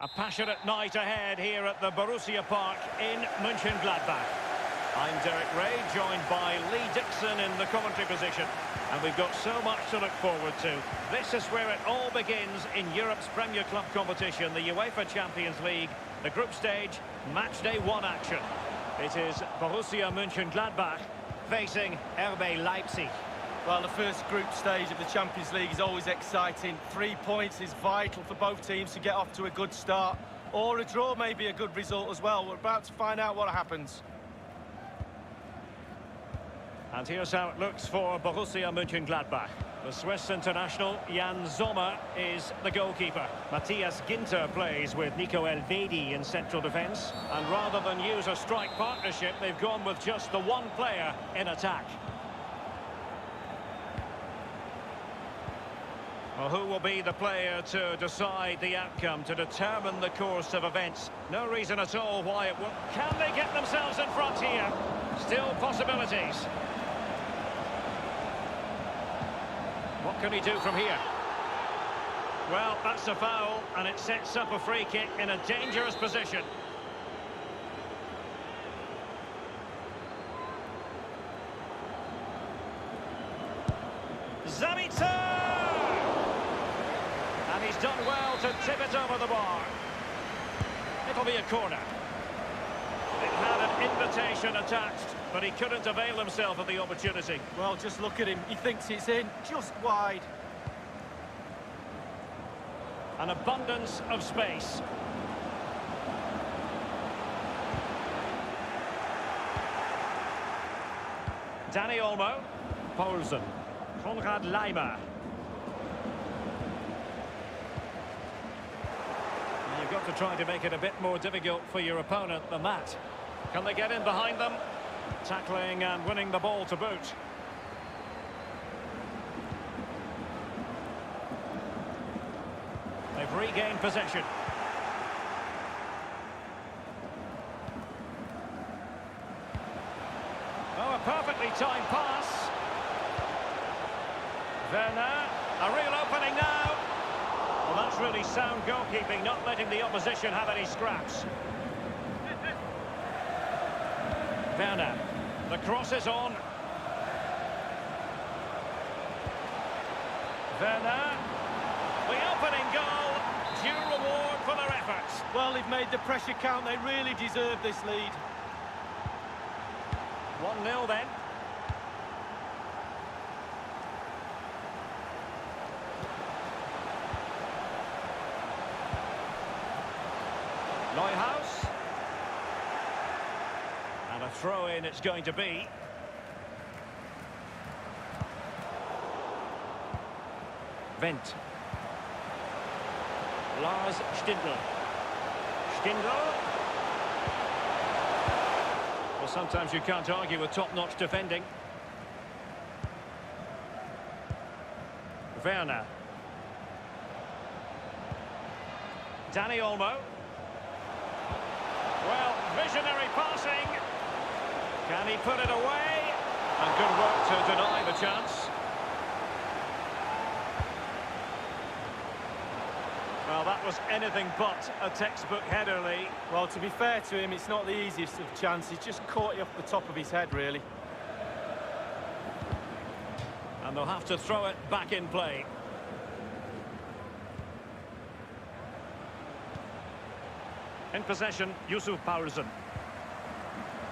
A passionate night ahead here at the Borussia Park in Monchengladbach. I'm Derek Ray, joined by Lee Dixon in the commentary position. And we've got so much to look forward to. This is where it all begins in Europe's Premier Club competition, the UEFA Champions League, the group stage, match day 1 action. It is Borussia Monchengladbach facing RB Leipzig. Well, the first group stage of the Champions League is always exciting. 3 points is vital for both teams to get off to a good start. Or a draw may be a good result as well. We're about to find out what happens. And here's how it looks for Borussia Monchengladbach. The Swiss international Jan Sommer is the goalkeeper. Matthias Ginter plays with Nico Elvedi in central defence. And rather than use a strike partnership, they've gone with just the one player in attack. Well, who will be the player to decide the outcome, to determine the course of events? No reason at all why it will... Can they get themselves in front here? Still possibilities. What can he do from here? Well, that's a foul, and it sets up a free kick in a dangerous position. Zabitzer! And he's done well to tip it over the bar. It'll be a corner. It had an invitation attached, but he couldn't avail himself of the opportunity. Well, just look at him. He thinks it's in, just wide. An abundance of space. Danny Olmo. Poulsen. Konrad Laimer. You've got to try to make it a bit more difficult for your opponent than that. Can they get in behind them? Tackling and winning the ball to boot. They've regained possession. Oh, a perfectly timed pass. Werner, a real opening now. Well, that's really sound goalkeeping, not letting the opposition have any scraps. Werner, the cross is on. Werner, the opening goal, due reward for their efforts. Well, they've made the pressure count. They really deserve this lead. 1-0 then. Neuhaus. And a throw-in it's going to be. Wendt. Lars Stindl. Stindl. Well, sometimes you can't argue with top-notch defending. Werner. Danny Olmo. Well, visionary passing. Can he put it away? And good work to deny the chance. Well, that was anything but a textbook header, Lee. Well, to be fair to him, it's not the easiest of chances. Just caught it off the top of his head, really. And they'll have to throw it back in play. In possession, Yusuf Poulsen.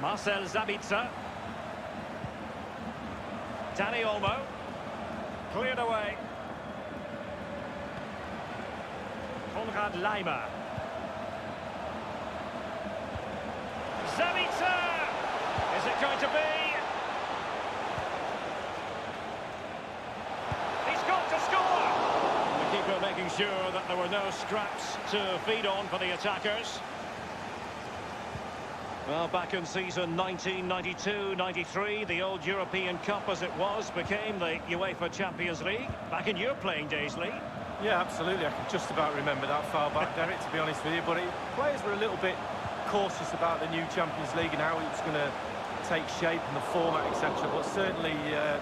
Marcel Zabitzer. Danny Olmo. Cleared away. Konrad Laimer. Zabitzer! Is it going to be? He's got to score! The keeper making sure that there were no scraps to feed on for the attackers. Well, back in season 1992-93, the old European Cup as it was became the UEFA Champions League. Back in your playing days, Lee. Yeah, absolutely. I can just about remember that far back, Derek, to be honest with you. But players were a little bit cautious about the new Champions League and how it's going to take shape and the format, etc. But certainly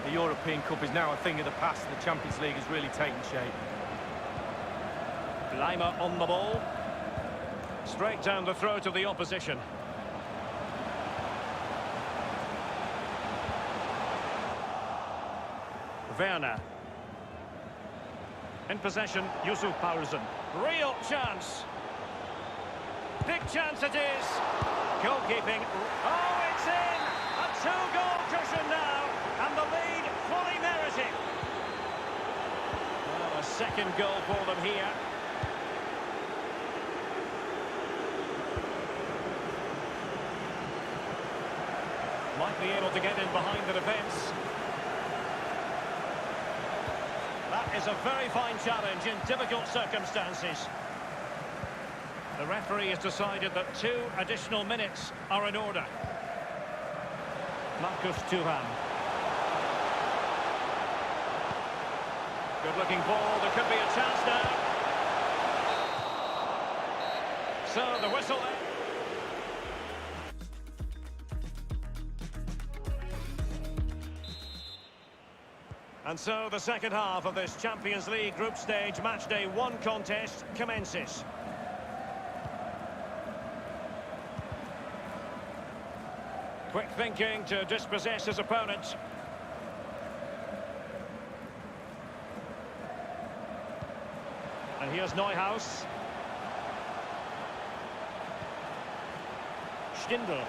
the European Cup is now a thing of the past, and the Champions League has really taken shape. Laimer on the ball. Straight down the throat of the opposition. Werner. In possession, Yusuf Paulsen. Real chance. Big chance it is. Goalkeeping. Oh, it's in! A two-goal cushion now, and the lead fully merited. Well, a second goal for them here. Might be able to get in behind the defence. That is a very fine challenge in difficult circumstances. The referee has decided that 2 additional minutes are in order. Marcus Thuram. Good-looking ball. There could be a chance now. So the whistle there. And so the second half of this Champions League group stage matchday 1 contest commences. Quick thinking to dispossess his opponent. And here's Neuhaus. Stindl.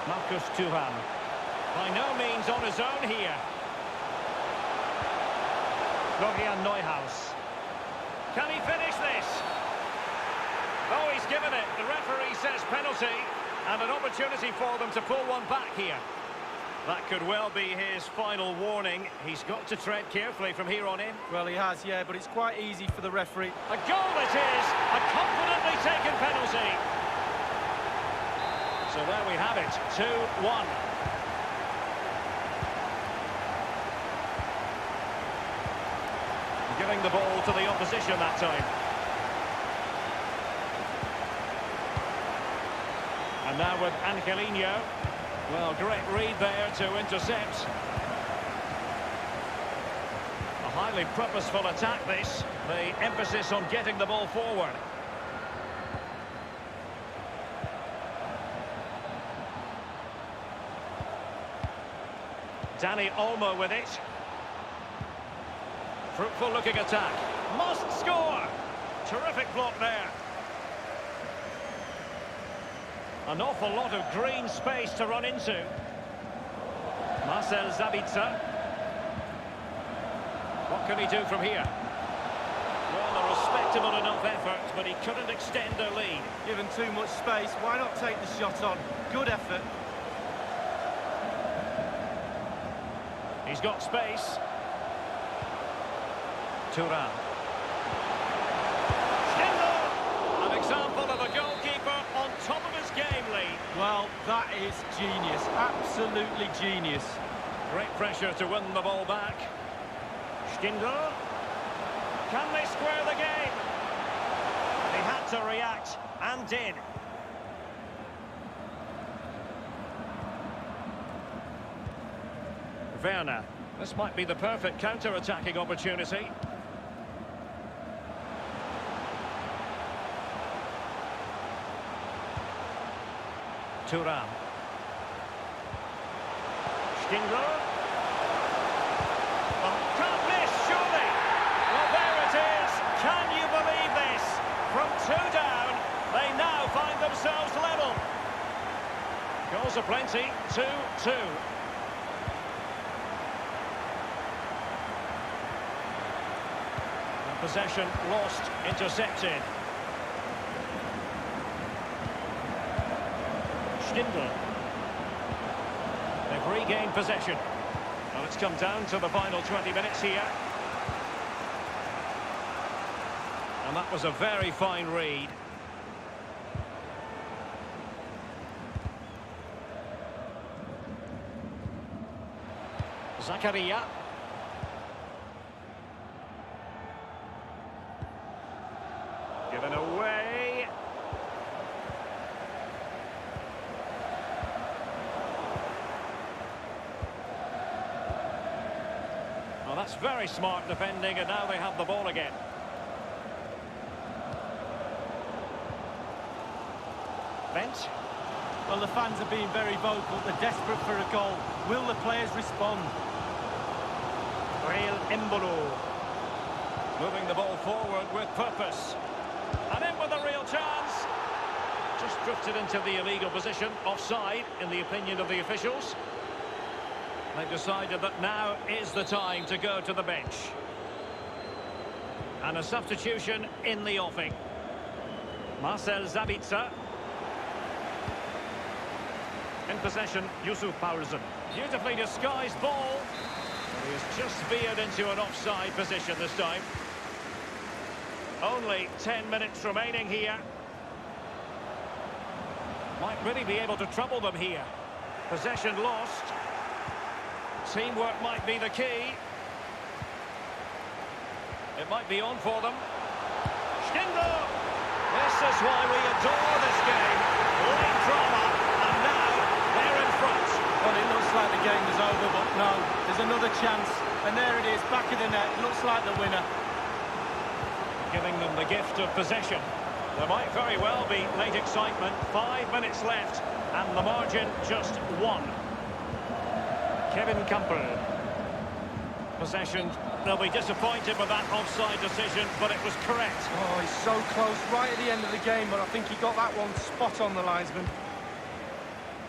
Marcus Thuram. By no means on his own here. Florian Neuhaus. Can he finish this? Oh, he's given it. The referee says penalty. And an opportunity for them to pull one back here. That could well be his final warning. He's got to tread carefully from here on in. Well, he has, yeah, but it's quite easy for the referee. A goal it is! A confidently taken penalty. So there we have it, 2-1. Giving the ball to the opposition that time. And now with Angelino. Well, great read there to intercept. A highly purposeful attack this. The emphasis on getting the ball forward. Dani Olmo with it. Fruitful looking attack. Must score! Terrific block there. An awful lot of green space to run into. Marcel Sabitzer. What can he do from here? Well, a respectable enough effort, but he couldn't extend their lead. Given too much space, why not take the shot on? Good effort. He's got space. Thuram. Stindl! An example of a goalkeeper on top of his game lead. Well, that is genius. Absolutely genius. Great pressure to win the ball back. Stindl. Can they square the game? He had to react, and did. Werner. This might be the perfect counter-attacking opportunity. Thuram. Stindl. Oh, can't miss, surely. Well, there it is. Can you believe this? From 2 down, they now find themselves level. Goals are plenty. 2-2. Possession lost, intercepted. Stindl. They've regained possession. Well, it's come down to the final 20 minutes here. And that was a very fine read. Zakaria. Given away. Well, that's very smart defending, and now they have the ball again. Bent. Well, the fans are being very vocal. They're desperate for a goal. Will the players respond? Real Embolo. Moving the ball forward with purpose. And in with a real chance. Just drifted into the illegal position. Offside, in the opinion of the officials. They've decided that now is the time to go to the bench. And a substitution in the offing. Marcel Sabitzer. In possession, Yusuf Paulsen. Beautifully disguised ball. He has just veered into an offside position this time. Only 10 minutes remaining here. Might really be able to trouble them here. Possession lost. Teamwork might be the key. It might be on for them. Schindler! This is why we adore this game. Late drama, and now they're in front. Well, it looks like the game is over, but no, there's another chance. And there it is, back of the net. Looks like the winner. Giving them the gift of possession. There might very well be late excitement. 5 minutes left, and the margin just 1. Kevin Campbell. Possession. They'll be disappointed with that offside decision, but it was correct. Oh, he's so close right at the end of the game, but I think he got that one spot on the linesman.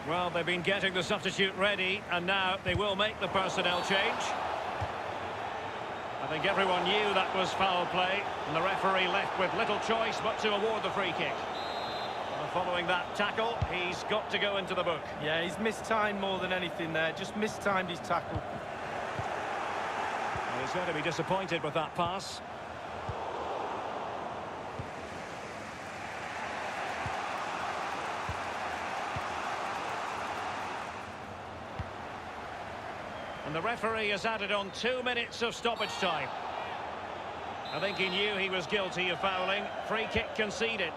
Well, they've been getting the substitute ready, and now they will make the personnel change. I think everyone knew that was foul play, and the referee left with little choice but to award the free kick. And following that tackle, he's got to go into the book. Yeah, he's mistimed more than anything there, just mistimed his tackle. Well, he's going to be disappointed with that pass. And the referee has added on 2 minutes of stoppage time. I think he knew he was guilty of fouling. Free kick conceded.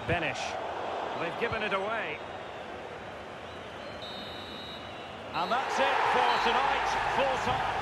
Benish. They've given it away. And that's it for tonight. Full time.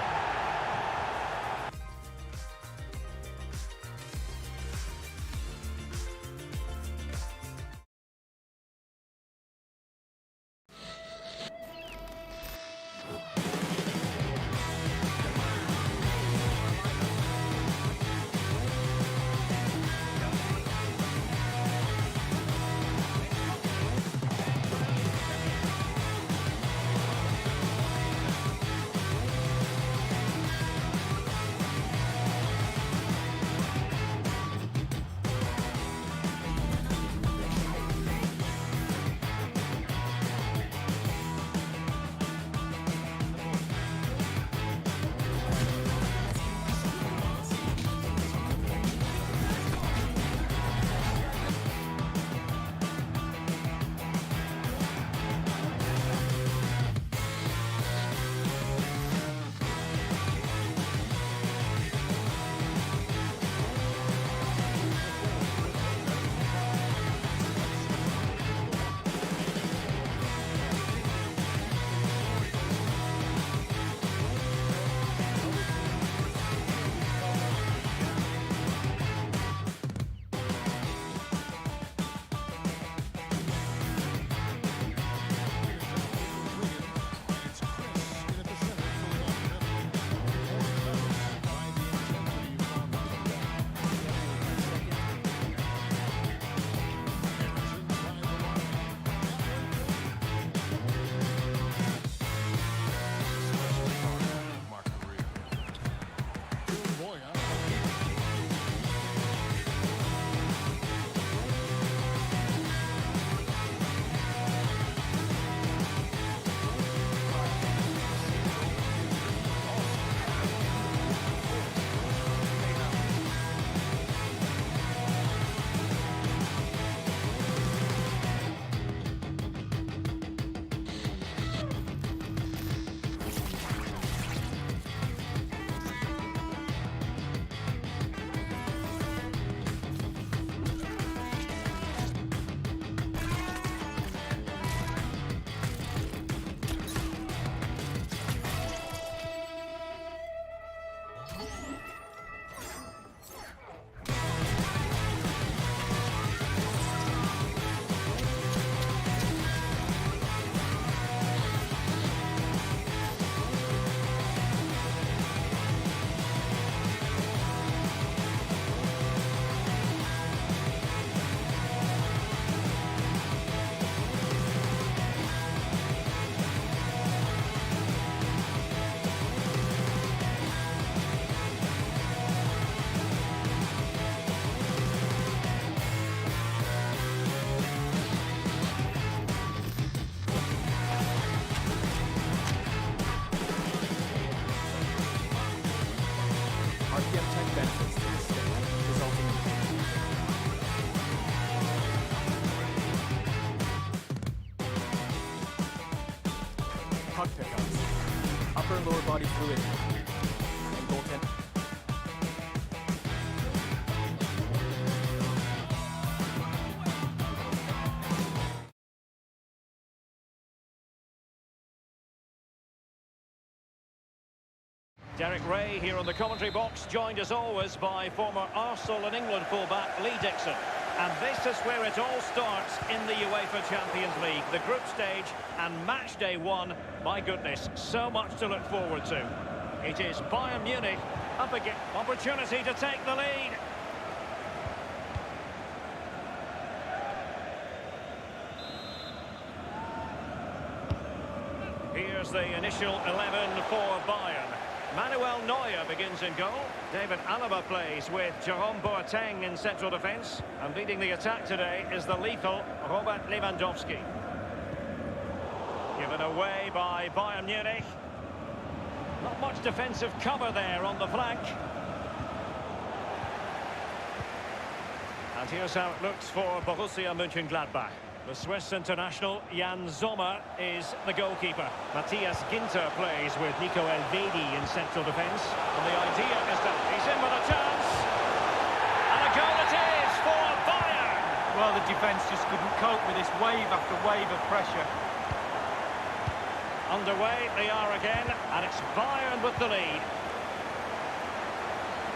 and lower body fluid. And goaltender. Derek Ray here on the commentary box, joined as always by former Arsenal and England fullback Lee Dixon. And this is where it all starts in the UEFA Champions League. The group stage and match day one. My goodness, so much to look forward to. It is Bayern Munich up again. Opportunity to take the lead. Here's the initial 11 for Bayern. Manuel Neuer begins in goal. David Alaba plays with Jerome Boateng in central defence. And leading the attack today is the lethal Robert Lewandowski. Given away by Bayern Munich. Not much defensive cover there on the flank. And here's how it looks for Borussia Monchengladbach. The Swiss international Jan Sommer is the goalkeeper. Matthias Ginter plays with Nico Elvedi in central defence. And the idea is that he's in with a chance. And a goal it is for Bayern. Well, the defence just couldn't cope with this wave after wave of pressure. Underway they are again, and it's Bayern with the lead.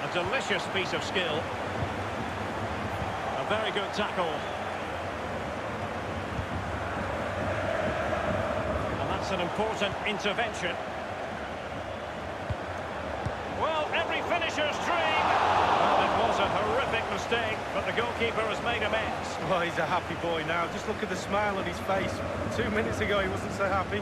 A delicious piece of skill. A very good tackle. An important intervention. Well, every finisher's dream. Well, it was a horrific mistake, but the goalkeeper has made amends. Well, he's a happy boy now. Just look at the smile on his face. 2 minutes ago, he wasn't so happy.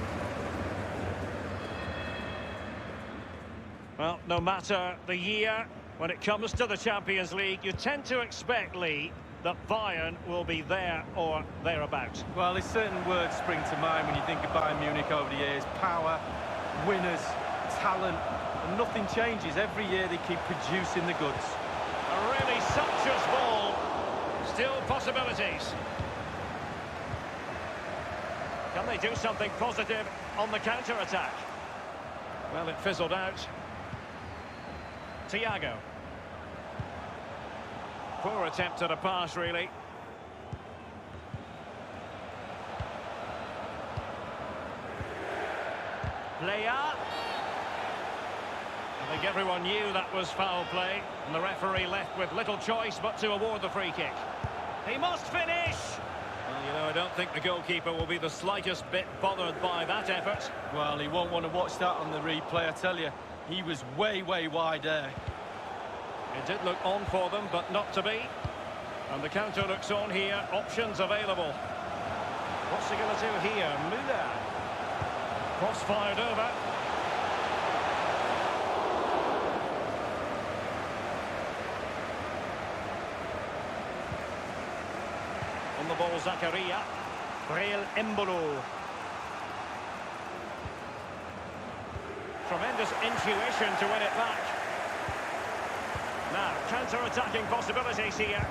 Well, no matter the year, when it comes to the Champions League, you tend to expect, Lee, that Bayern will be there or thereabouts. Well, there's certain words spring to mind when you think of Bayern Munich over the years. Power, winners, talent, and nothing changes. Every year they keep producing the goods. A really sumptuous ball. Still possibilities. Can they do something positive on the counter-attack? Well, it fizzled out. Thiago. Poor attempt at a pass, really. Playa. I think everyone knew that was foul play, and the referee left with little choice but to award the free kick. He must finish! Well, you know, I don't think the goalkeeper will be the slightest bit bothered by that effort. Well, he won't want to watch that on the replay, I tell you. He was way, way wide there. It did look on for them, but not to be. And the counter looks on here. Options available. What's he going to do here? Müller. Cross fired over. On the ball, Zakaria. Breel Embolo. Tremendous intuition to win it back. Now, counter-attacking possibilities here.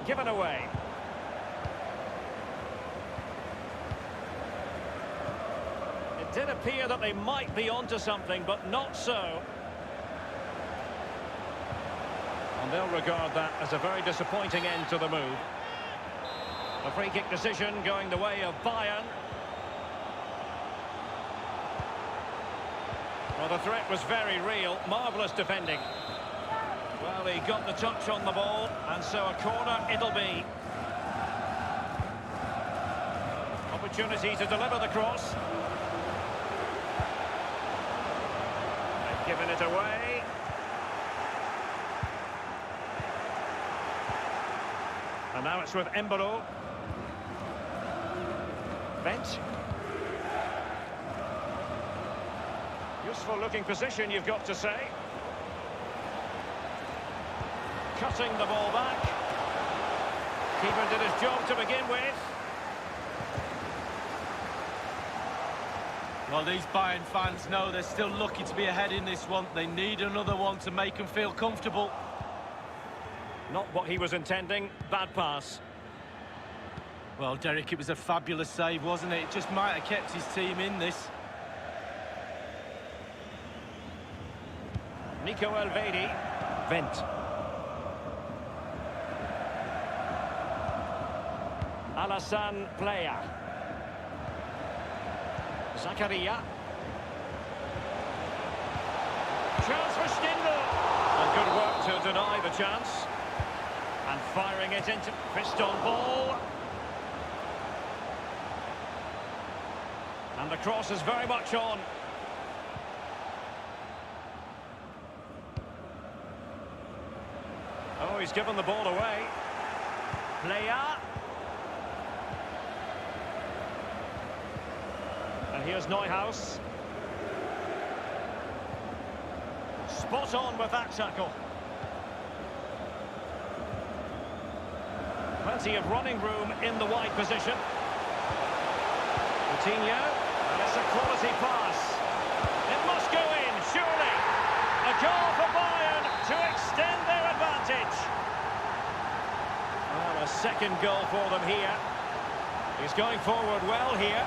Given away. It did appear that they might be onto something, but not so. And they'll regard that as a very disappointing end to the move. A free kick decision going the way of Bayern. Well, the threat was very real. Marvellous defending. Well, he got the touch on the ball, and so a corner it'll be. Opportunity to deliver the cross. They've given it away. And now it's with Embolo. Bent. Useful looking position, you've got to say. Cutting the ball back. Keeper did his job to begin with. Well, these Bayern fans know they're still lucky to be ahead in this one. They need another one to make them feel comfortable. Not what he was intending. Bad pass. Well, Derek, it was a fabulous save, wasn't it? It just might have kept his team in this. Nico Elvedi. Vent. Alassane Plea. Zakaria. Chance for Stindl. And good work to deny the chance. And firing it into fist on ball. And the cross is very much on. Oh, he's given the ball away. Plea. And here's Neuhaus. Spot on with that tackle. Plenty of running room in the wide position. Coutinho. That's a quality pass. It must go in, surely. A goal for Bayern to extend their advantage. Well, a second goal for them here. He's going forward well here.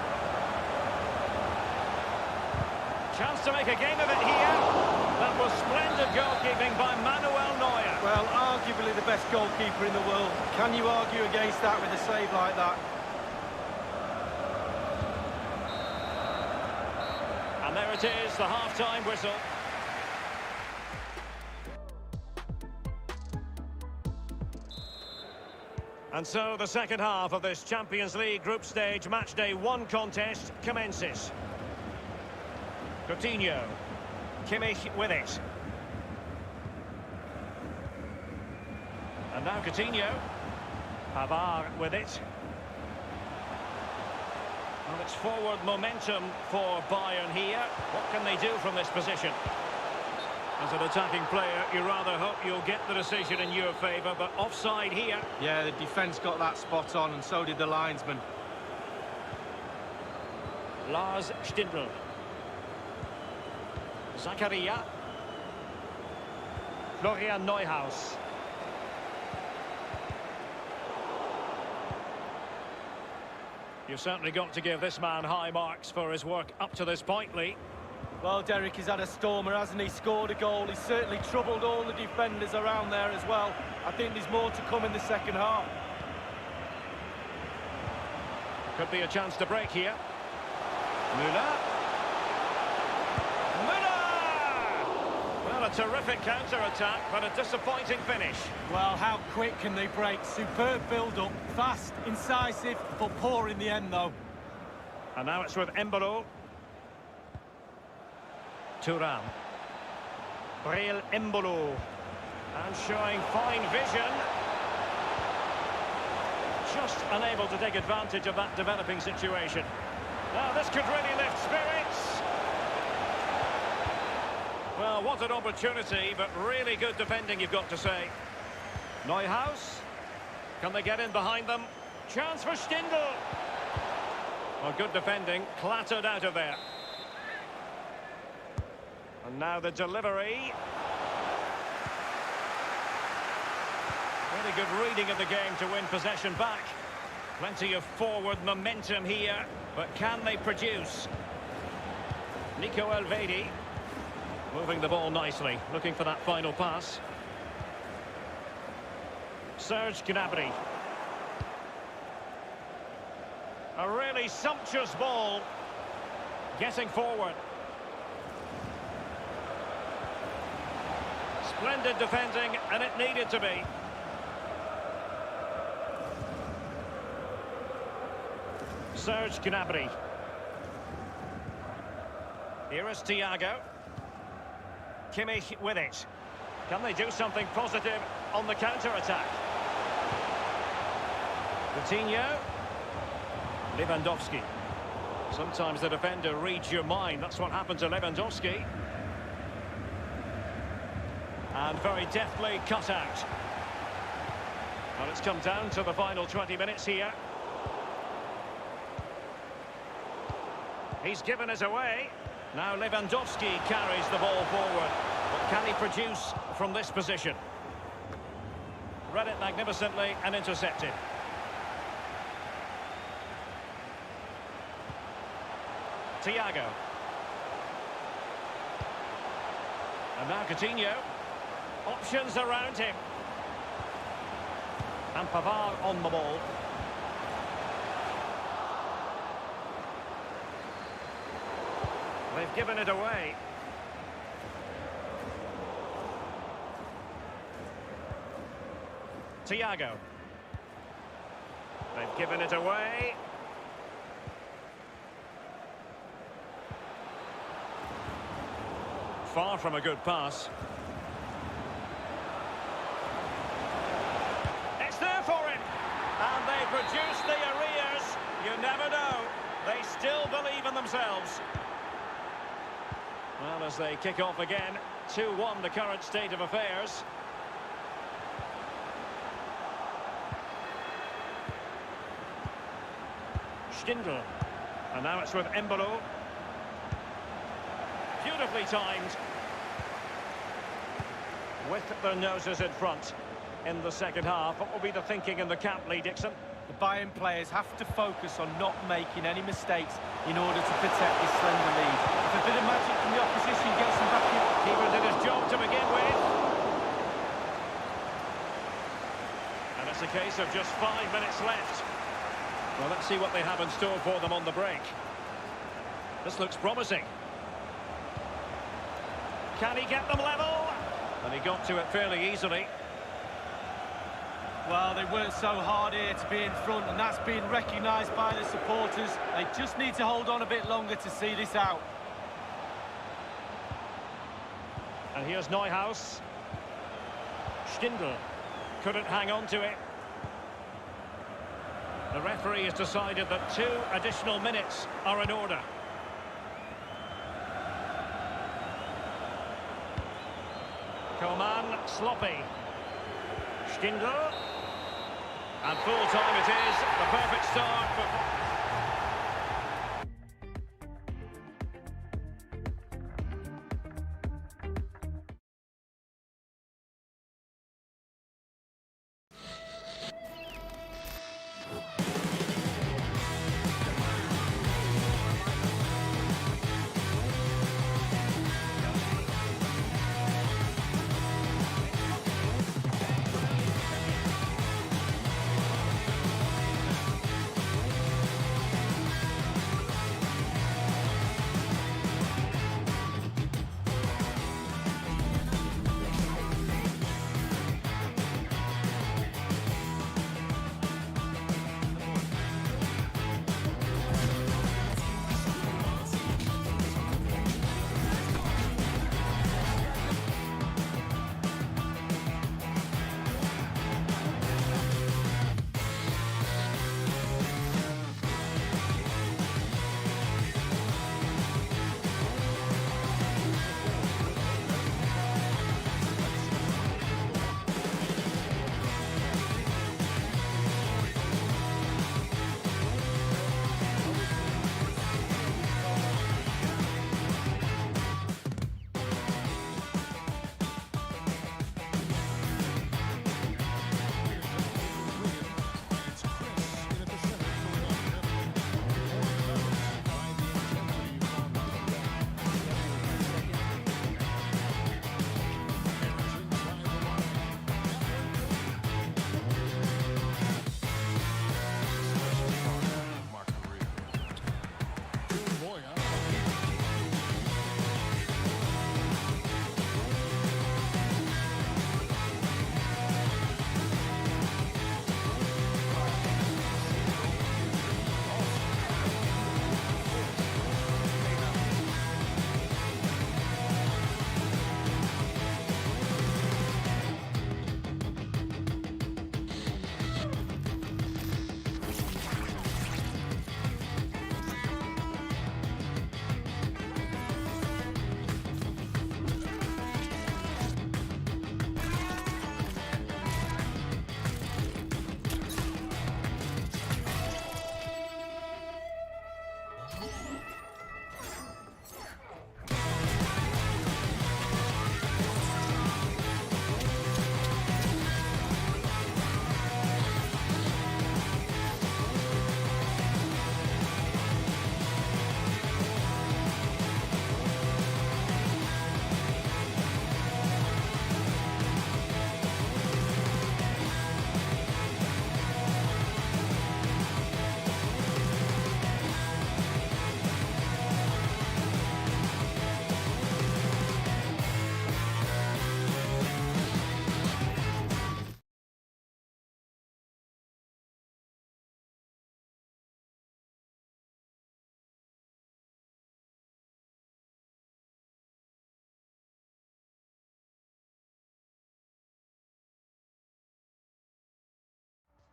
Chance to make a game of it here. That was splendid goalkeeping by Manuel Neuer. Well, arguably the best goalkeeper in the world. Can you argue against that with a save like that? And there it is, the half-time whistle. And so the second half of this Champions League group stage matchday 1 contest commences. Coutinho. Kimmich with it. And now Coutinho. Pavard with it. Well, it's forward momentum for Bayern here. What can they do from this position? As an attacking player, you rather hope you'll get the decision in your favour, but offside here. Yeah, the defence got that spot on, and so did the linesman. Lars Stindl. Zakaria. Florian Neuhaus. You've certainly got to give this man high marks for his work up to this point, Lee. Well, Derek, he's had a stormer, hasn't he? Scored a goal. He's certainly troubled all the defenders around there as well. I think there's more to come in the second half. Could be a chance to break here. Müller. Well, a terrific counter-attack, but a disappointing finish. Well, how quick can they break? Superb build-up. Fast, incisive, but poor in the end, though. And now it's with Embolo. Thuram. Breel Embolo. And showing fine vision. Just unable to take advantage of that developing situation. Now this could really lift spirits. Well, what an opportunity, but really good defending, you've got to say. Neuhaus. Can they get in behind them? Chance for Stindl. Well, good defending, clattered out of there. And now the delivery. Really good reading of the game to win possession back. Plenty of forward momentum here, but can they produce? Nico Elvedi. Moving the ball nicely, looking for that final pass. Serge Gnabry. A really sumptuous ball. Getting forward. Splendid defending, and it needed to be. Serge Gnabry. Here is Thiago. Kimmich with it. Can they do something positive on the counter-attack? Coutinho. Lewandowski. Sometimes the defender reads your mind. That's what happened to Lewandowski. And very deftly cut out. Well, it's come down to the final 20 minutes here. He's given it away. Now Lewandowski carries the ball forward. But can he produce from this position? Read it magnificently and intercepted. Thiago. And now Coutinho. Options around him. And Pavard on the ball. They've given it away. Thiago. They've given it away. Far from a good pass. It's there for him. And they produce the arrears. You never know. They still believe in themselves. Well, as they kick off again, 2-1 the current state of affairs. Stindl. And now it's with Embolo. Beautifully timed. With their noses in front in the second half. What will be the thinking in the camp, Lee Dixon? The Bayern players have to focus on not making any mistakes in order to protect this slender lead. If a bit of magic from the opposition gets them back in. Keeper did his job to begin with. And it's a case of just 5 minutes left. Well, let's see what they have in store for them on the break. This looks promising. Can he get them level? And he got to it fairly easily. Well, they worked so hard here to be in front, and that's been recognised by the supporters. They just need to hold on a bit longer to see this out. And here's Neuhaus. Stindl couldn't hang on to it. The referee has decided that 2 additional minutes are in order. Coman, sloppy. Stindl. And full time it is. The perfect start for...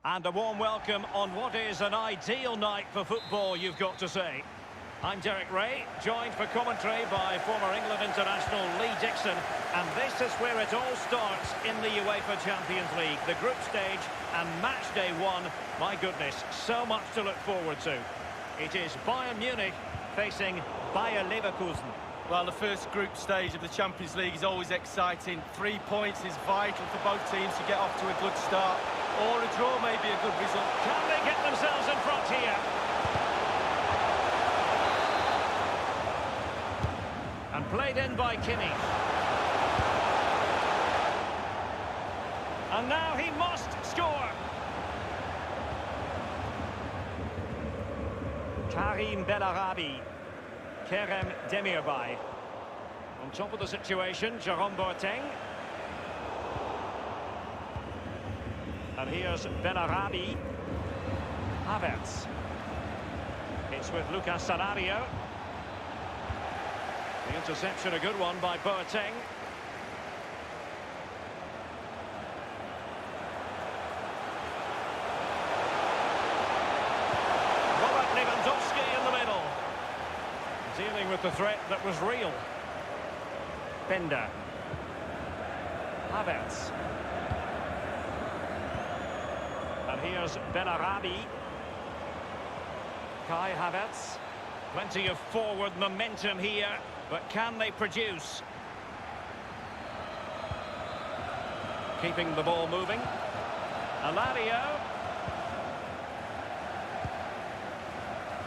And a warm welcome on what is an ideal night for football, you've got to say. I'm Derek Ray, joined for commentary by former England international Lee Dixon. And this is where it all starts in the UEFA Champions League. The group stage and match day one. My goodness, so much to look forward to. It is Bayern Munich facing Bayer Leverkusen. Well, the first group stage of the Champions League is always exciting. 3 points is vital for both teams to get off to a good start. Or a draw may be a good result. Can they get themselves in front here? And played in by Kinney. And now he must score. Karim Bellarabi. Kerem Demirbay. On top of the situation, Jerome Boateng. And here's Bellarabi. Havertz. It's with Lucas Salario. The interception, a good one by Boateng. Robert Lewandowski in the middle. Dealing with the threat that was real. Bender. Havertz. And here's Bellarabi. Kai Havertz. Plenty of forward momentum here, but can they produce? Keeping the ball moving. Alario.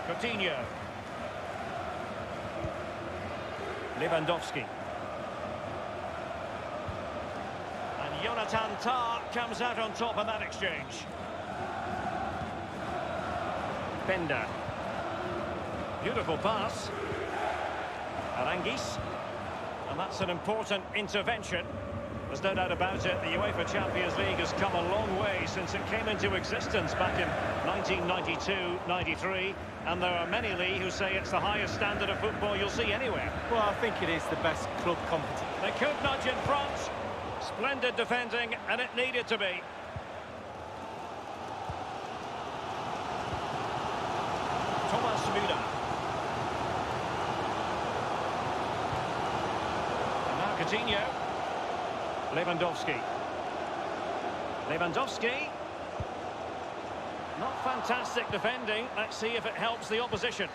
Coutinho. Lewandowski. And Jonathan Tah comes out on top of that exchange. Bender. Beautiful pass. Arangis. And that's an important intervention. There's no doubt about it, the UEFA Champions League has come a long way since it came into existence back in 1992-93. And there are many, Lee, who say it's the highest standard of football you'll see anywhere. Well, I think it is the best club competition. They could nudge in front. Splendid defending, and it needed to be. Thomas Müller. And now Coutinho. Lewandowski. Lewandowski. Not fantastic defending. Let's see if it helps the opposition.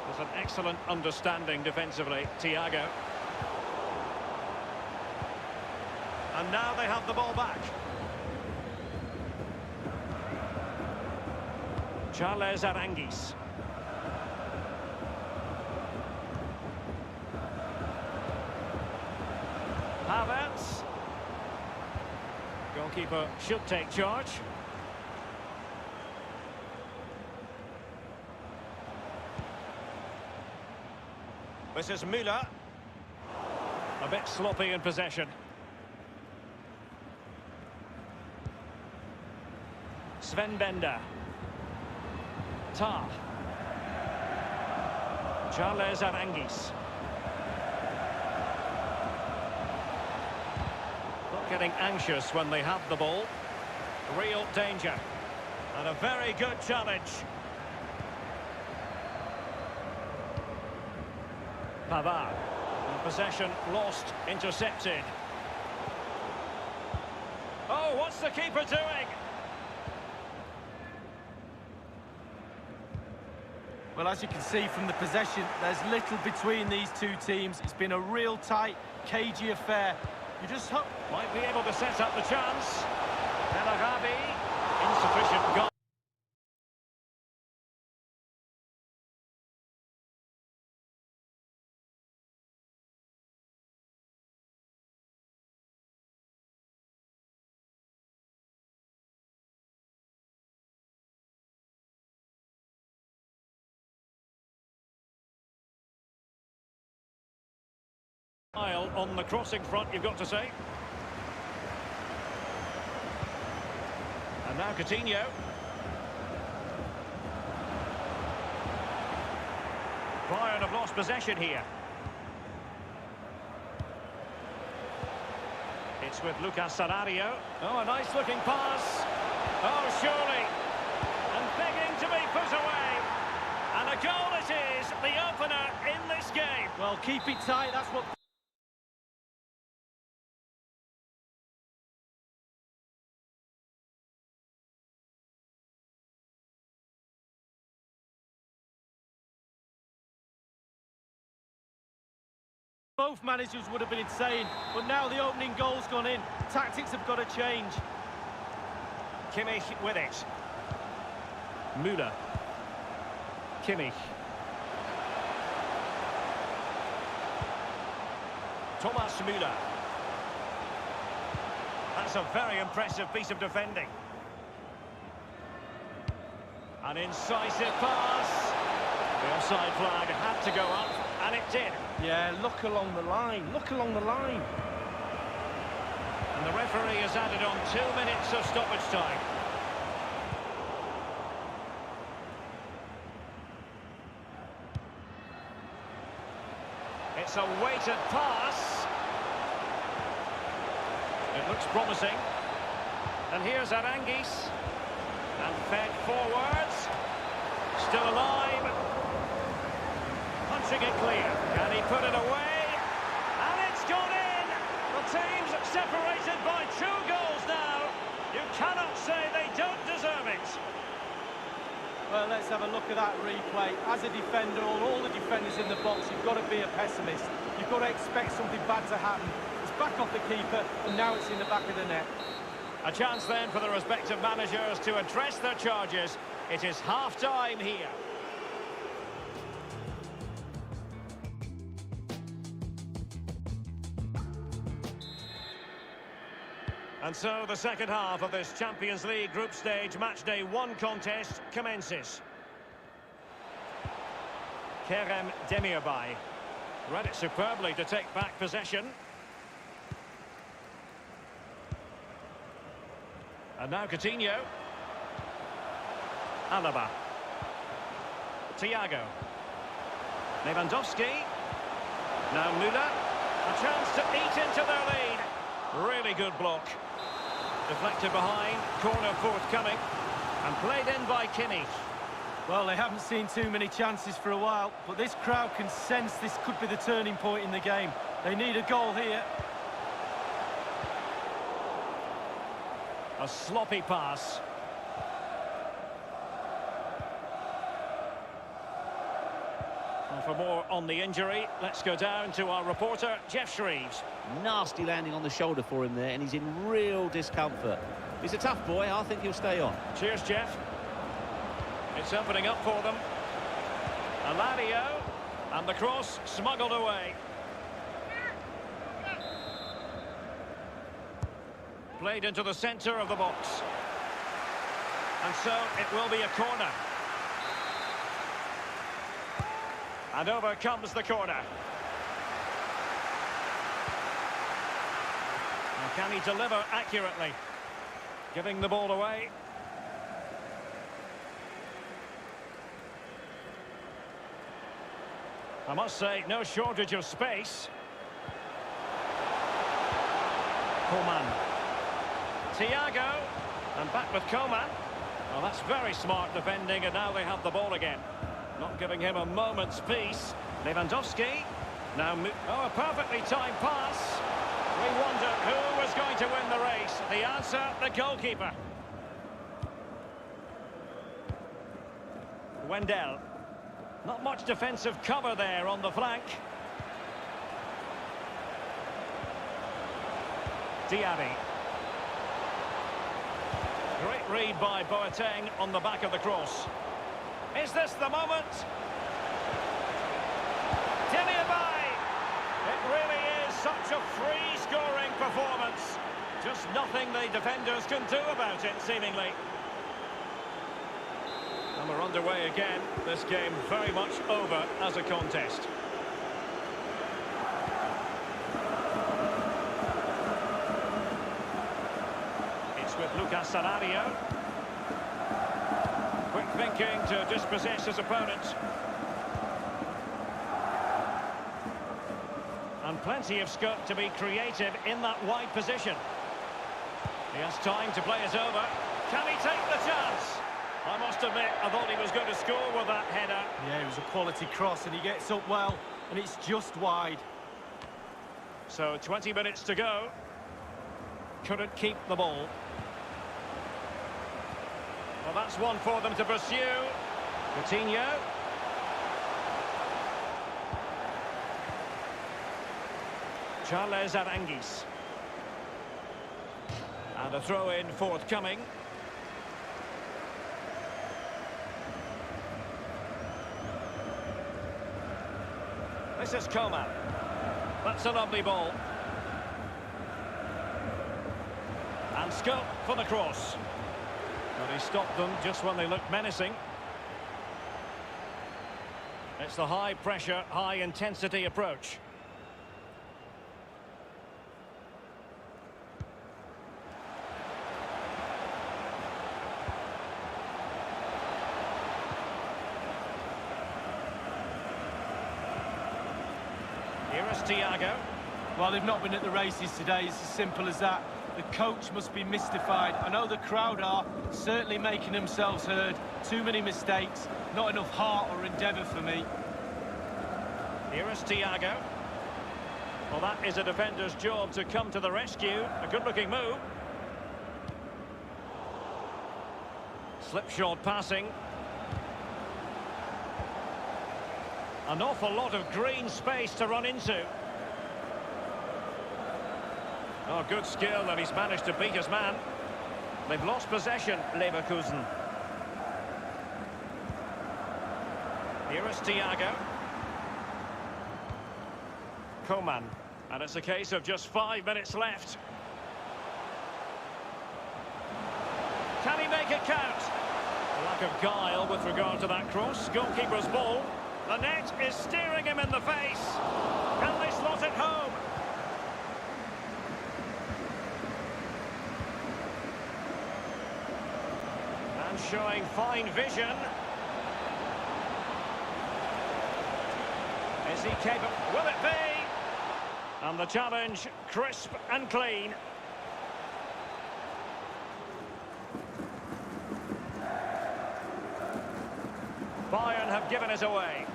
There's an excellent understanding defensively, Thiago. And now they have the ball back. Charles Arangis. Havertz. Goalkeeper should take charge. This is Müller. A bit sloppy in possession. Sven Bender. Tah. Charles Arangis. Not getting anxious when they have the ball. Real danger. And a very good challenge. Pavard. Possession lost, intercepted. Oh, what's the keeper doing? Well, as you can see from the possession, there's little between these two teams. It's been a real tight, cagey affair. You just hope... Might be able to set up the chance. Bellarabi, insufficient goal. On the crossing front, you've got to say. And now Coutinho. Bayern have lost possession here. It's with Lucas Sarario. Oh, a nice-looking pass. Oh, surely. And begging to be put away. And a goal it is, the opener in this game. Well, keep it tight, that's what... Both managers would have been saying, but now the opening goal's gone in. Tactics have got to change. Kimmich with it. Müller. Kimmich. Thomas Müller. That's a very impressive piece of defending. An incisive pass. The offside flag had to go up, and it did. Yeah, look along the line, look along the line. And the referee has added on 2 minutes of stoppage time. It's a weighted pass. It looks promising. And here's Arangis. And fed forwards. Still alive. Punching it clear. Can he put it away? And it's gone in! The team's separated by 2 goals now. You cannot say they don't deserve it. Well, let's have a look at that replay. As a defender, all the defenders in the box, you've got to be a pessimist. You've got to expect something bad to happen. It's back off the keeper, and now it's in the back of the net. A chance then for the respective managers to address their charges. It is half-time here. And so the second half of this Champions League group stage matchday 1 contest commences. Kerem Demirbay read it superbly to take back possession. And now Coutinho. Alaba. Thiago. Lewandowski. Now Müller. A chance to eat into their lead. Really good block. Deflected behind, corner forthcoming, and played in by Kimmich. Well, they haven't seen too many chances for a while, but this crowd can sense this could be the turning point in the game. They need a goal here. A sloppy pass. And for more on the injury, let's go down to our reporter, Jeff Shreves. Nasty landing on the shoulder for him there, and he's in real discomfort. He's a tough boy. I think he'll stay on. Cheers, Jeff. It's opening up for them. Alario, and the cross smuggled away. Played into the centre of the box. And so it will be a corner. And over comes the corner. Now can he deliver accurately? Giving the ball away. I must say, no shortage of space. Coman. Thiago. And back with Coman. Well, that's very smart defending, and now they have the ball again. Not giving him a moment's peace. Lewandowski. Now, oh, a perfectly timed pass. We wonder who was going to win the race. The answer, the goalkeeper. Wendell. Not much defensive cover there on the flank. Diaby. Great read by Boateng on the back of the cross. Is this the moment? Demirbay! It really is such a free-scoring performance. Just nothing the defenders can do about it, seemingly. And we're underway again. This game very much over as a contest. It's with Lucas Sarario. Quick thinking to dispossess his opponent. And plenty of scope to be creative in that wide position. He has time to play it over. Can he take the chance? I must admit, I thought he was going to score with that header. Yeah, it was a quality cross and he gets up well, and it's just wide. So 20 minutes to go. Couldn't keep the ball. Well, that's one for them to pursue. Coutinho. Charles Aranguis. And a throw-in forthcoming. This is Coman. That's a lovely ball. And scope for the cross. But he stopped them just when they looked menacing. It's the high-pressure, high-intensity approach. Here is Thiago. Well, they've not been at the races today, it's as simple as that. The coach must be mystified. I know the crowd are certainly making themselves heard. Too many mistakes, not enough heart or endeavour for me. Here is Thiago. Well, that is a defender's job to come to the rescue. A good-looking move. Slipshod passing. An awful lot of green space to run into. Oh, good skill, and he's managed to beat his man. They've lost possession, Leverkusen. Here is Thiago. Coman. And it's a case of just 5 minutes left. Can he make it count? A lack of guile with regard to that cross. Goalkeeper's ball. The net is steering him in the face. Can they slot it home? And showing fine vision. Is he capable? Will it be? And the challenge, crisp and clean. Bayern have given it away.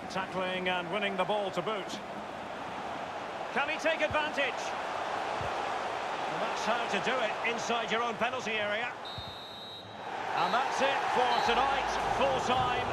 Tackling and winning the ball to boot. Can he take advantage? Well, that's how to do it inside your own penalty area. And that's it for tonight. Full time.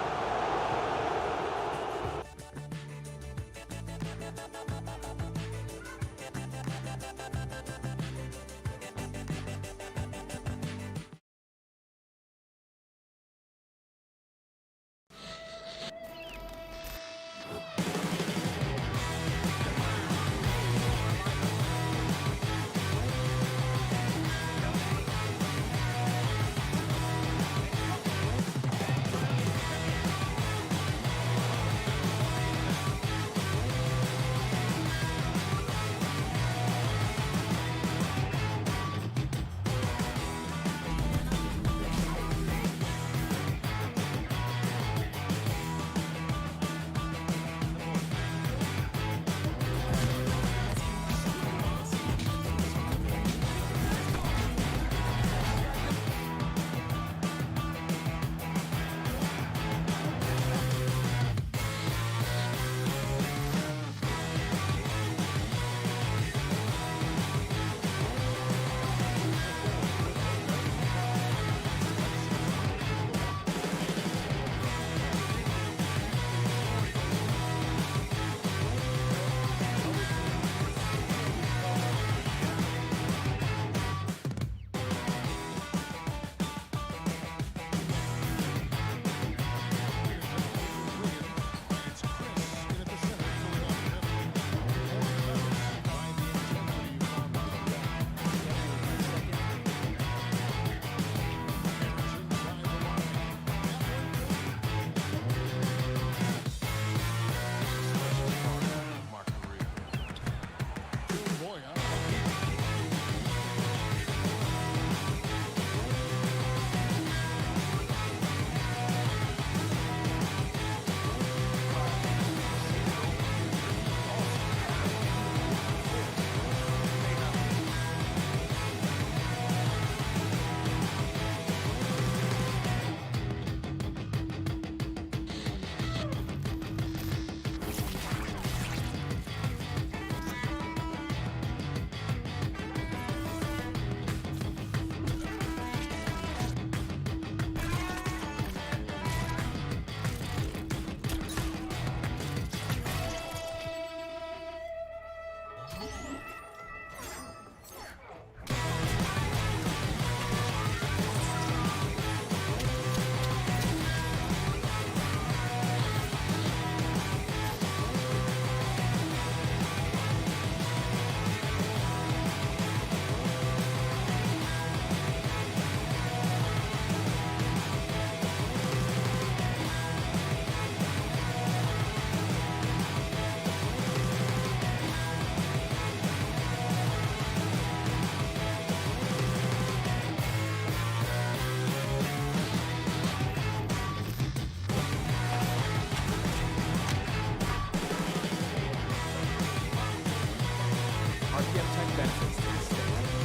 RPM 10 benefits to this stay,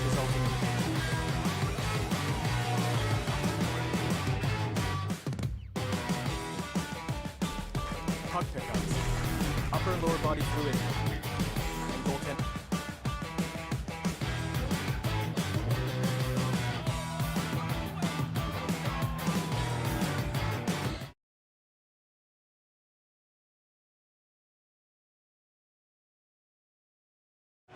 resulting in puck pickups, upper and lower body fluid, and goaltend.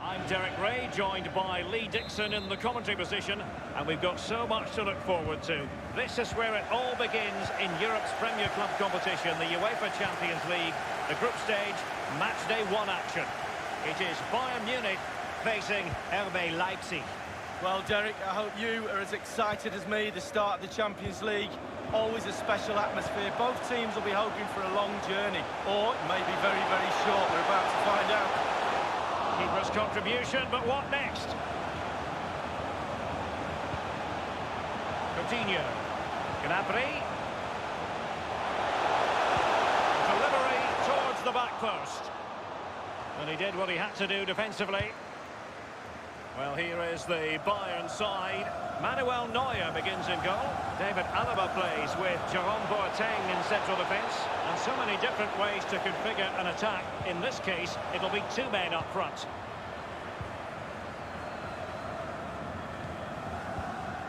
I'm Derek Ray, joined by Lee Dixon in the commentary position, and we've got so much to look forward to. This is where it all begins in Europe's Premier Club competition, the UEFA Champions League, the group stage, match day 1 action. It is Bayern Munich facing RB Leipzig. Well, Derek, I hope you are as excited as me. The start of the Champions League, always a special atmosphere. Both teams will be hoping for a long journey, or it may be very, very short. We're about to find out. Keeper's contribution, but what next? Coutinho. Gnabry. Delivery towards the back post. And he did what he had to do defensively. Well, here is the Bayern side. Manuel Neuer begins in goal. David Alaba plays with Jerome Boateng in central defence. And so many different ways to configure an attack. In this case, it'll be 2 men up front.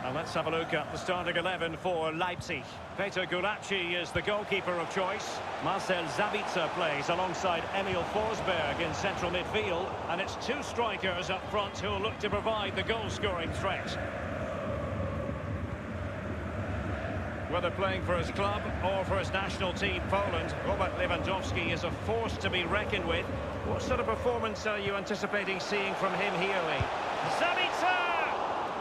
And let's have a look at the starting 11 for Leipzig. Peter Gulácsi is the goalkeeper of choice. Marcel Sabitzer plays alongside Emil Forsberg in central midfield. And it's 2 strikers up front who will look to provide the goal-scoring threat. Whether playing for his club or for his national team, Poland, Robert Lewandowski is a force to be reckoned with. What sort of performance are you anticipating seeing from him here, Lee? Sabitzer!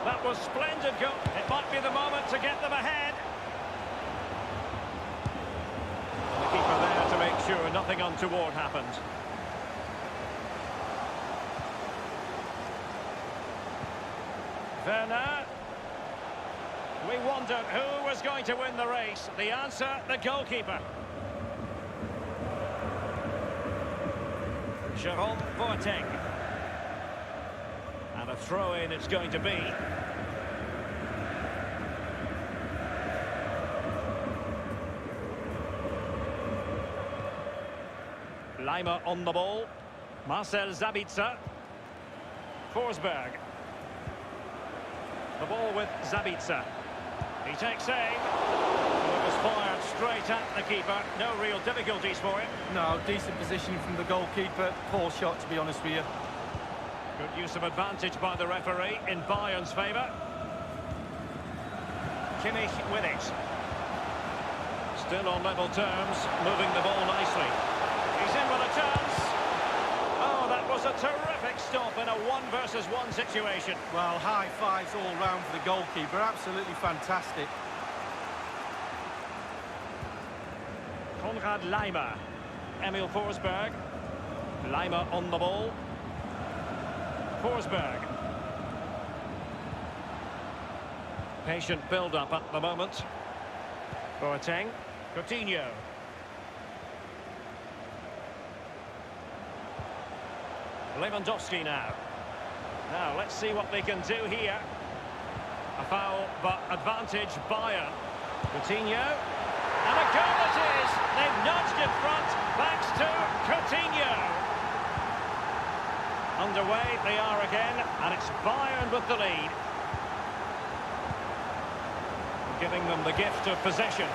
That was splendid goal. It might be the moment to get them ahead. And the keeper there to make sure nothing untoward happened. Werner. We wondered who was going to win the race. The answer, the goalkeeper. Jerome Boateng. And a throw-in it's going to be. Lima on the ball. Marcel Sabitzer. Forsberg. The ball with Sabitzer. He takes aim. It was fired straight at the keeper. No real difficulties for him. No, decent positioning from the goalkeeper. Poor shot, to be honest with you. Good use of advantage by the referee in Bayern's favour. Kimmich with it. Still on level terms, moving the ball nicely. He's in with a chance. Oh, that was a terrific stop in a 1-versus-1 situation. Well, high fives all round for the goalkeeper. Absolutely fantastic. Konrad Lima. Emil Forsberg. Lima on the ball. Forsberg. Patient build-up at the moment. Boateng. Coutinho. Lewandowski now. Now, let's see what they can do here. A foul, but advantage Bayern. Coutinho. And a goal it is! They've nudged in front, thanks to Coutinho. Underway they are again, and it's Bayern with the lead. Giving them the gift of possession.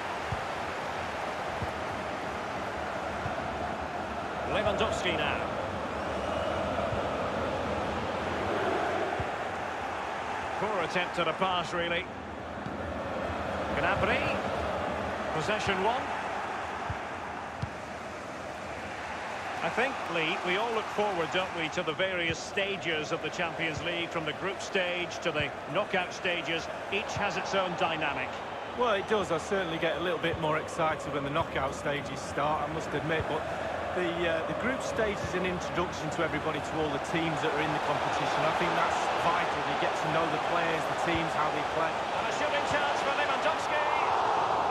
Lewandowski now. Poor attempt at a pass, really. Gnabry. Possession 1. I think, Lee, we all look forward, don't we, to the various stages of the Champions League, from the group stage to the knockout stages. Each has its own dynamic. Well, it does. I certainly get a little bit more excited when the knockout stages start, I must admit. But the group stage is an introduction to everybody, to all the teams that are in the competition. I think that's vital. You get to know the players, the teams, how they play. And a shooting chance for Lewandowski.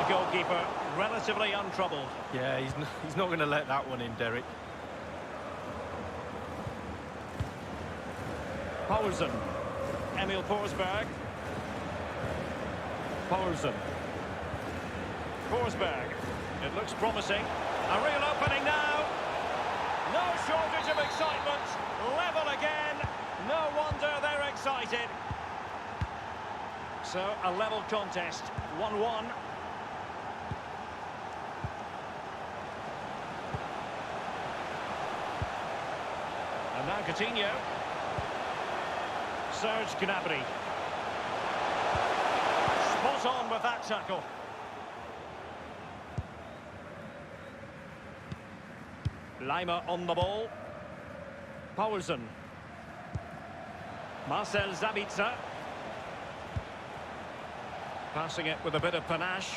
The goalkeeper relatively untroubled. Yeah, he's not going to let that one in, Derek. Poulsen. Emil Forsberg. Poulsen. Forsberg. It looks promising. A real opening now. No shortage of excitement. Level again. No wonder they're excited. So, a level contest. 1-1. And now Coutinho. Serge Gnabry. Spot on with that tackle. Lima on the ball. Poulsen. Marcel Sabitzer. Passing it with a bit of panache.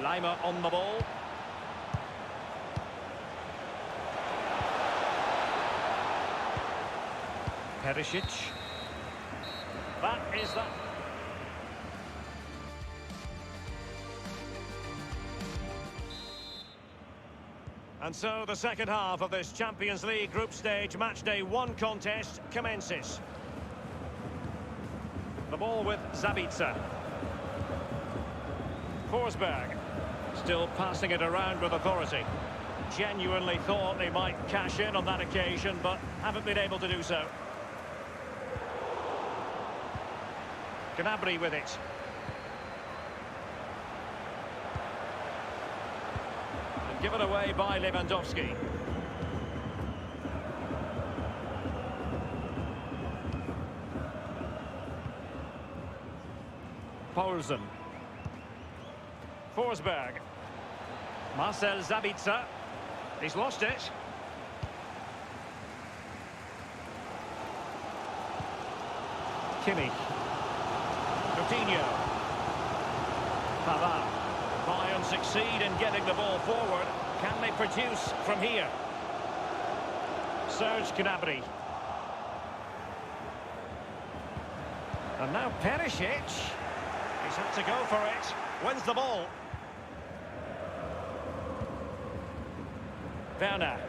Lima on the ball. Perisic. That is that. And so the second half of this Champions League group stage matchday 1 contest commences. The ball with Sabitzer. Forsberg. Still passing it around with authority. Genuinely thought they might cash in on that occasion, but haven't been able to do so. Gnabry with it. And given away by Lewandowski. Poulsen. Forsberg. Marcel Sabitzer. He's lost it. Kimmich. Coutinho. Pavard. Bayern succeed in getting the ball forward. Can they produce from here? Serge Gnabry. And now Perisic. He's had to go for it. Wins the ball. Werner.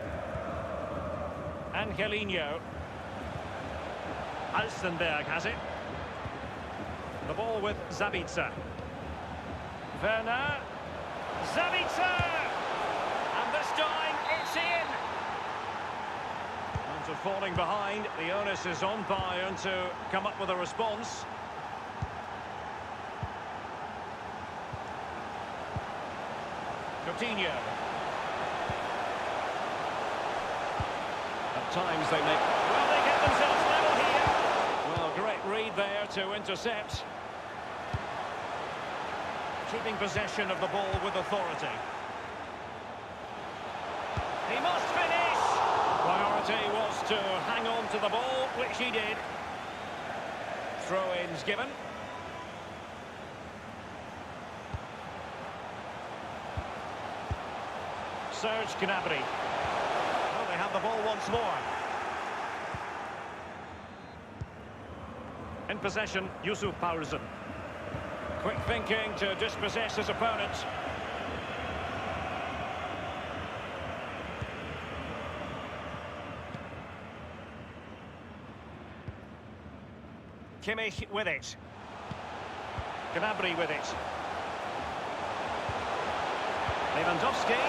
Angelino. Alstenberg has it. The ball with Sabitzer. Werner. Sabitzer! And this time, it's in! After falling behind, the onus is on Bayern to come up with a response. Coutinho. At times they make... Well, they get themselves level here. Well, great read there to intercept. Keeping possession of the ball with authority. He must finish! Priority was to hang on to the ball, which he did. Throw-ins given. Serge Gnabry. Well, they have the ball once more. In possession, Yusuf Poulsen. Quick thinking to dispossess his opponent. Kimmich with it. Gnabry with it. Lewandowski.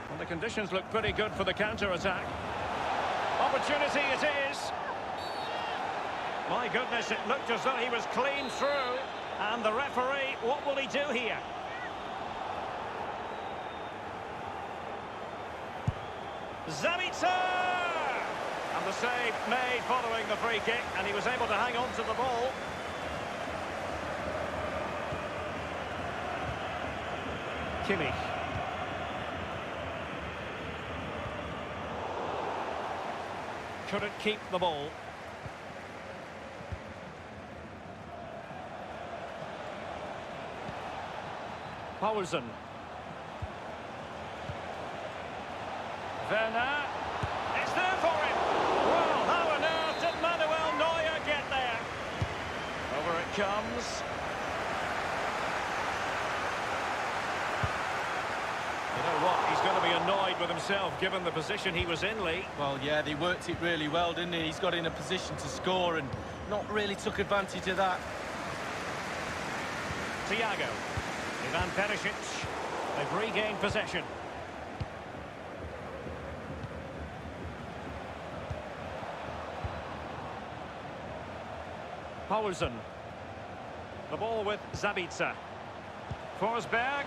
Well, the conditions look pretty good for the counter-attack. Opportunity it is. My goodness, it looked as though he was clean through. And the referee, what will he do here? Sabitzer! And the save made following the free kick, and he was able to hang on to the ball. Kimmich. Couldn't keep the ball. Poulsen. Werner. It's there for him. Well, how on earth did Manuel Neuer get there? Over it comes. You know what? He's going to be annoyed with himself, given the position he was in, Lee. Well, yeah, they worked it really well, didn't he? He's got in a position to score and not really took advantage of that. Thiago. Ivan Perisic. They've regained possession. Paulsen. The ball with Zabitzer. Forsberg.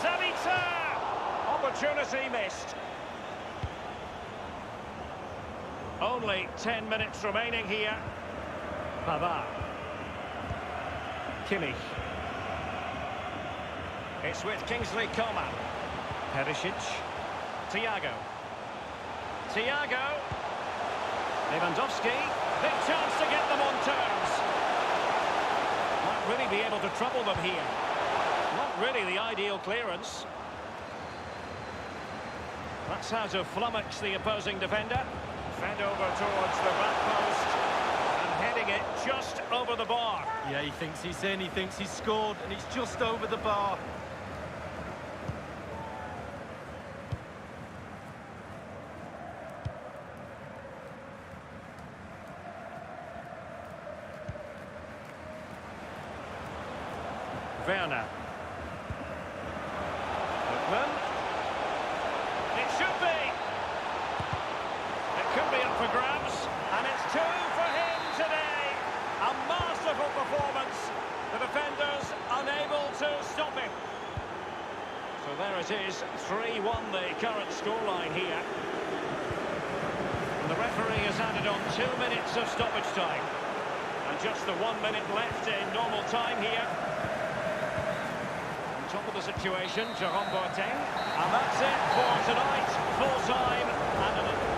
Zabitzer! Opportunity missed. Only 10 minutes remaining here. Pavard. Kimmich. It's with Kingsley Coman. Perisic. Thiago. Thiago. Lewandowski. Big chance to get them on terms. Might really be able to trouble them here. Not really the ideal clearance. That's how to flummox the opposing defender. Fed over towards the back post. And heading it just over the bar. Yeah, he thinks he's in, he thinks he's scored, and it's just over the bar. Werner. Lookman. It should be. It could be up for grabs. And it's 2 for him today. A masterful performance. The defenders unable to stop him. So there it is. 3-1 the current scoreline here. And the referee has added on 2 minutes of stoppage time. And just the 1 minute left in normal time here. Top of the situation, Jerome Boateng. And that's it for tonight. Full time and an...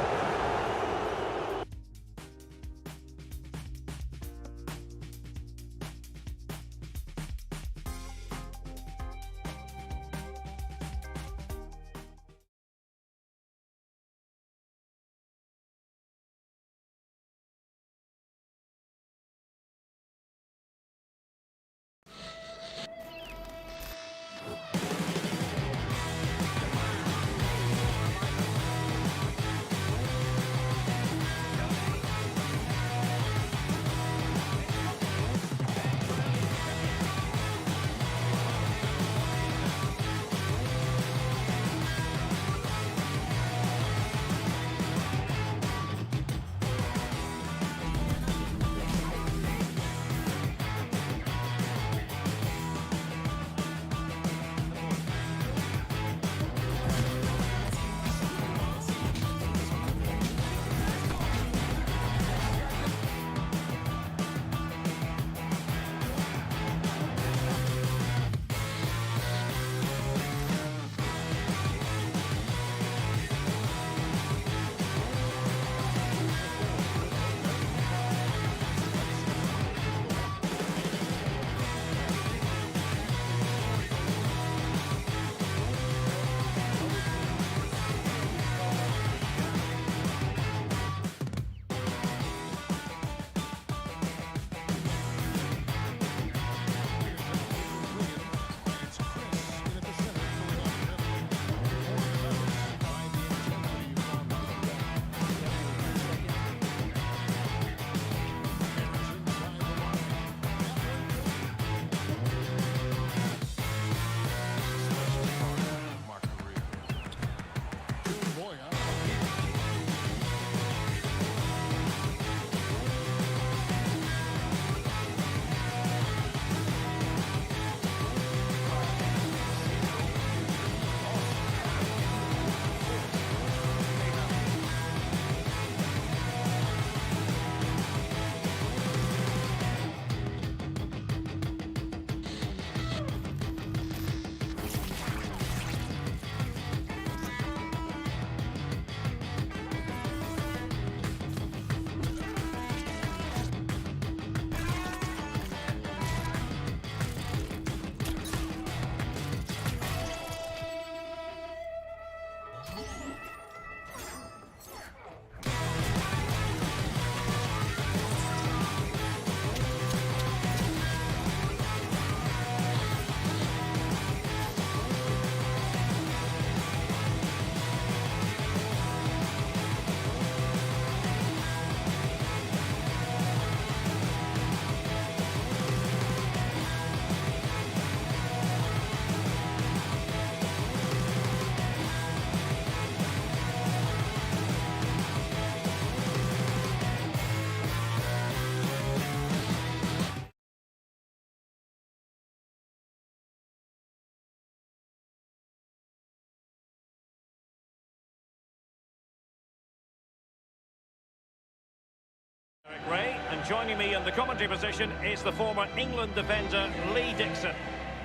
And joining me in the commentary position is the former England defender Lee Dixon.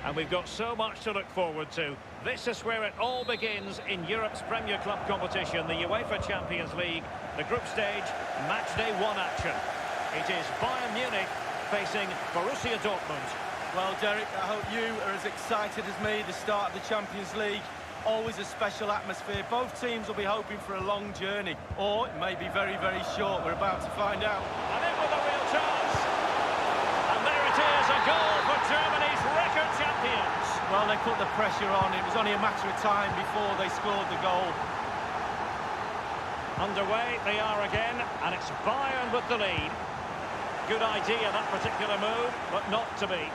And we've got so much to look forward to. This is where it all begins in Europe's Premier Club competition, the UEFA Champions League, the group stage, match day 1 action. It is Bayern Munich facing Borussia Dortmund. Well, Derek, I hope you are as excited as me. The start of the Champions League, always a special atmosphere. Both teams will be hoping for a long journey, or it may be very, very short. We're about to find out. And in with a real chance. And there it is, a goal for Germany's record champions. Well, they put the pressure on. It was only a matter of time before they scored the goal. Underway they are again, and it's Bayern with the lead. Good idea, that particular move, but not to be.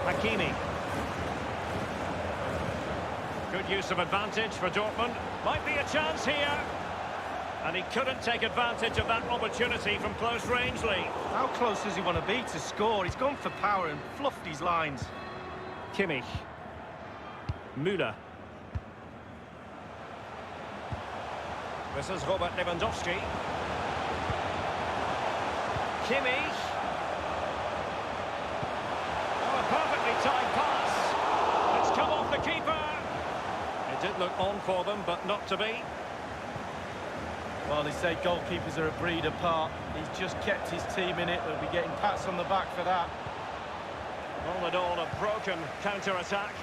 Hakimi. Good use of advantage for Dortmund. Might be a chance here. And he couldn't take advantage of that opportunity from close range, Lee. How close does he want to be to score? He's gone for power and fluffed his lines. Kimmich. Müller. This is Robert Lewandowski. Kimmich. Oh, a perfectly timed pass. It's come off the keeper. It did look on for them, but not to be. Well, they say goalkeepers are a breed apart. He's just kept his team in it. They'll be getting pats on the back for that. All in all, a broken counter-attack.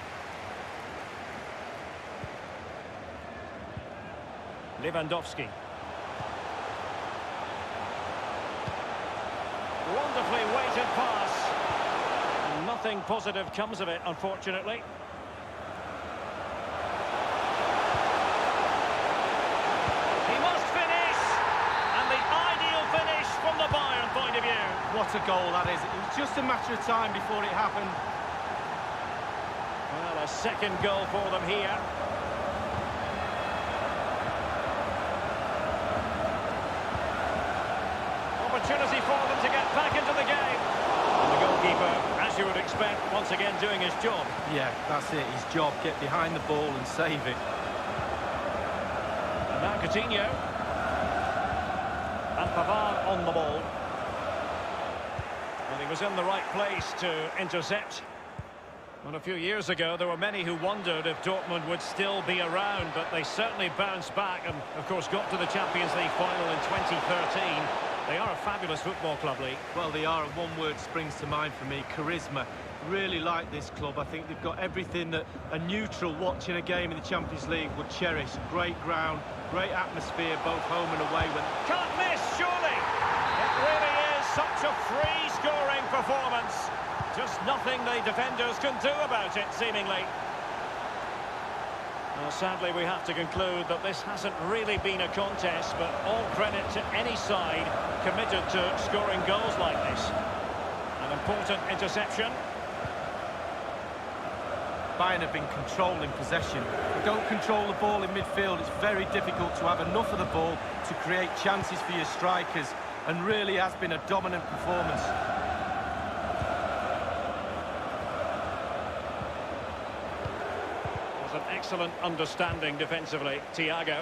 Lewandowski. Wonderfully weighted pass. Nothing positive comes of it, unfortunately. He must finish! And the ideal finish from the Bayern point of view. What a goal that is. It was just a matter of time before it happened. Well, a second goal for them here. Opportunity for them to get back into the game. And the goalkeeper, as you would expect, once again doing his job. Yeah, that's it. His job. Get behind the ball and save it. And now Coutinho. And Pavard on the ball. And he was in the right place to intercept. Well, a few years ago, there were many who wondered if Dortmund would still be around, but they certainly bounced back and, of course, got to the Champions League final in 2013. They are a fabulous football club, Lee. Well, they are, and one word springs to mind for me, charisma. Really like this club. I think they've got everything that a neutral watching a game in the Champions League would cherish. Great ground, great atmosphere, both home and away. Can't miss, surely! It really is such a free-scoring performance. Just nothing the defenders can do about it, seemingly. Well, sadly, we have to conclude that this hasn't really been a contest, but all credit to any side committed to scoring goals like this. An important interception. Bayern have been controlling possession. If you don't control the ball in midfield, it's very difficult to have enough of the ball to create chances for your strikers, and really has been a dominant performance. An excellent understanding defensively, Thiago.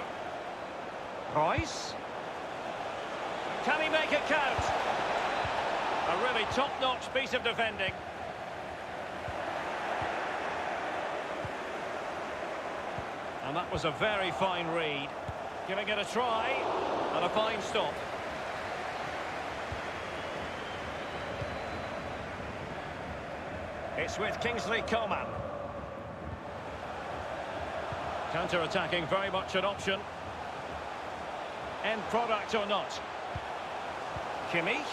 Royce. Can he make it count? A really top-notch piece of defending. And that was a very fine read. Giving it a try, and a fine stop. It's with Kingsley Coman. Counter-attacking, very much an option. End product or not. Kimmich.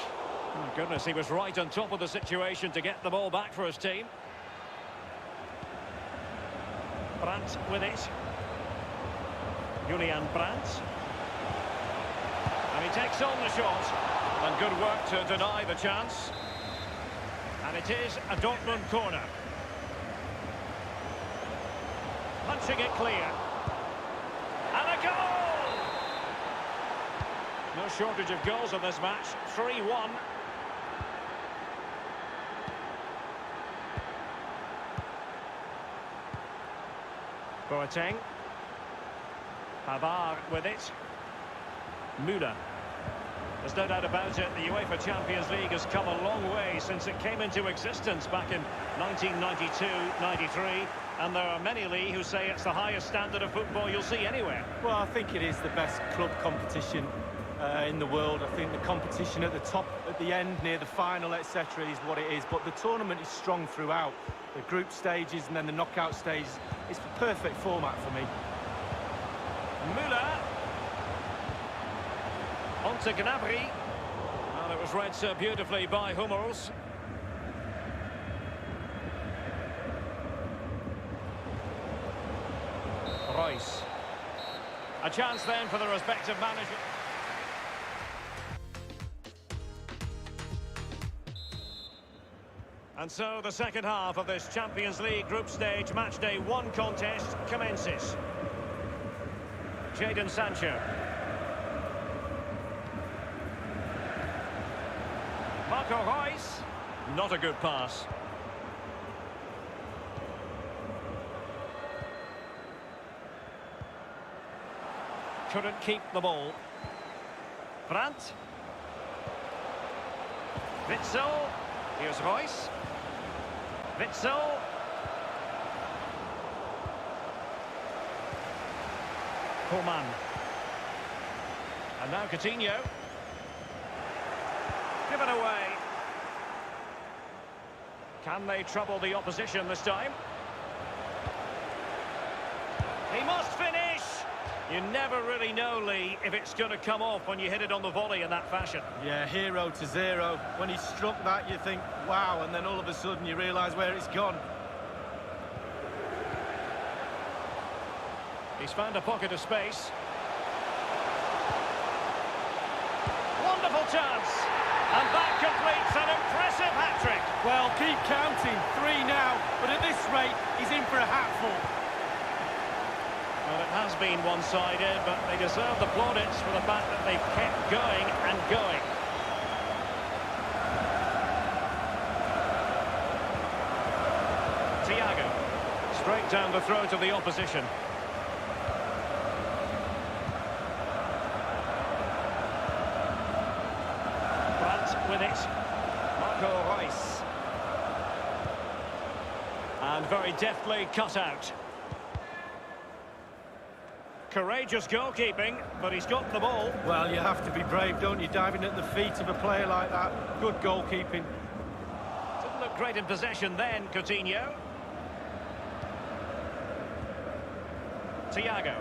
Oh, goodness, he was right on top of the situation to get the ball back for his team. Brandt with it. Julian Brandt. And he takes on the shot. And good work to deny the chance. And it is a Dortmund corner. Punching it clear. And a goal! No shortage of goals in this match. 3-1. Boateng. Pavard with it. Müller. There's no doubt about it, the UEFA Champions League has come a long way since it came into existence back in 1992-93, and there are many, Lee, who say it's the highest standard of football you'll see anywhere. Well, I think it is the best club competition in the world. I think the competition at the top, at the end, near the final, etc., is what it is. But the tournament is strong throughout. The group stages and then the knockout stages. It's the perfect format for me. Müller. On to Gnabry. Well, it was read so beautifully by Hummels. Reus. A chance then for the respective managers. And so the second half of this Champions League group stage matchday 1 contest commences. Jadon Sancho. Marco Reus. Not a good pass. Couldn't keep the ball. Brandt. Witsel. Here's Reus. Witsel. Coman. And now Coutinho. Given away. Can they trouble the opposition this time? He must finish! You never really know, Lee, if it's going to come off when you hit it on the volley in that fashion. Yeah, 0-0. When he struck that, you think, wow, and then all of a sudden you realise where it's gone. He's found a pocket of space. Wonderful chance! And that completes an impressive hat-trick. Well, keep counting. 3 now, but at this rate, he's in for a hatful. Well, it has been one-sided, but they deserve the plaudits for the fact that they've kept going and going. Thiago, straight down the throat of the opposition. Brandt with it. Marco Reus. And very deftly cut out. Courageous goalkeeping, but he's got the ball. Well, you have to be brave, don't you, diving at the feet of a player like that. Good goalkeeping. Didn't look great in possession then, Coutinho. Thiago.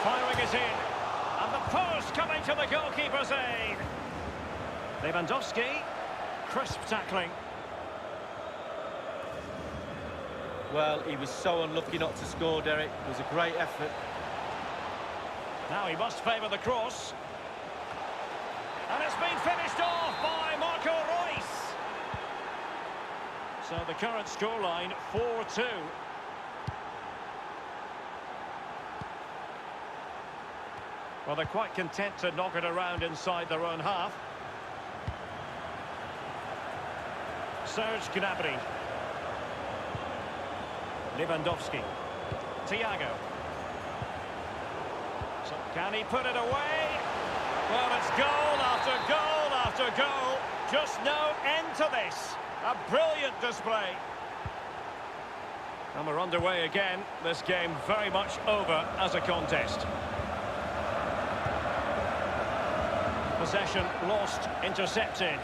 Firing it in. And the post coming to the goalkeeper's aid. Lewandowski. Crisp tackling. Well, he was so unlucky not to score, Derek. It was a great effort. Now he must favour the cross. And it's been finished off by Marco Reus. So the current scoreline, 4-2. Well, they're quite content to knock it around inside their own half. Serge Gnabry. Lewandowski. Thiago. So can he put it away? Well, it's goal after goal after goal. Just no end to this. A brilliant display. And we're underway again. This game very much over as a contest. Possession lost, intercepted.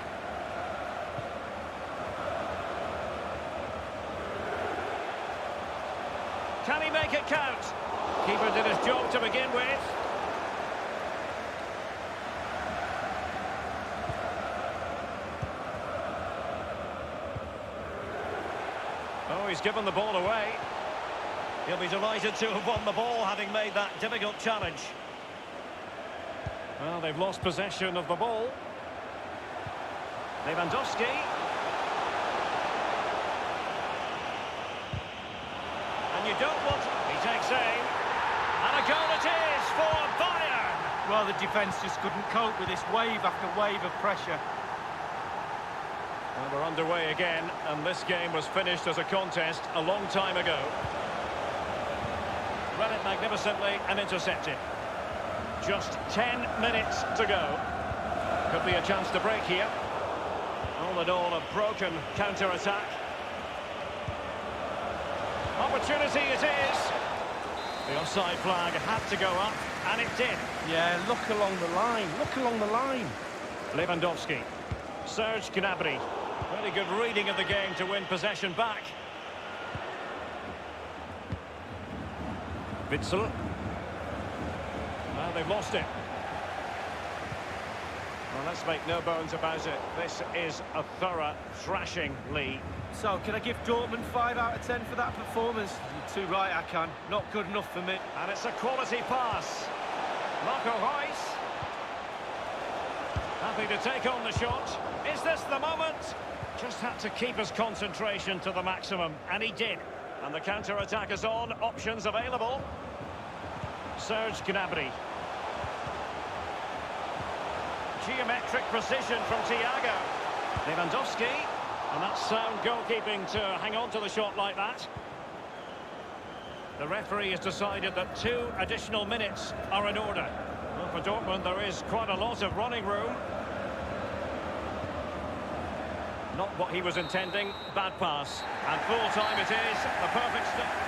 Can he make it count? Keeper did his job to begin with. Oh, he's given the ball away. He'll be delighted to have won the ball, having made that difficult challenge. Well, they've lost possession of the ball. Lewandowski. And you don't want... He takes aim. And a goal it is for Bayern. Well, the defence just couldn't cope with this wave after wave of pressure. Well, we're underway again, and this game was finished as a contest a long time ago. Read it magnificently and intercepted. Just 10 minutes to go. Could be a chance to break here. All in all, a broken counter-attack. Opportunity it is. The offside flag had to go up, and it did. Yeah, look along the line. Look along the line. Lewandowski. Serge Gnabry. Really good reading of the game to win possession back. Witsel. Well, they've lost it. Well, let's make no bones about it. This is a thorough thrashing, Lee. So, can I give Dortmund 5 out of 10 for that performance? You're too right, I can. Not good enough for me. And it's a quality pass. Marco Reus. Happy to take on the shot. Is this the moment? Just had to keep his concentration to the maximum, and he did. And the counter-attack is on. Options available. Serge Gnabry. Geometric precision from Thiago. Lewandowski. And that's sound goalkeeping to hang on to the shot like that. The referee has decided that 2 additional minutes are in order. Well, for Dortmund, there is quite a lot of running room. Not what he was intending. Bad pass. And full time it is. The perfect stop.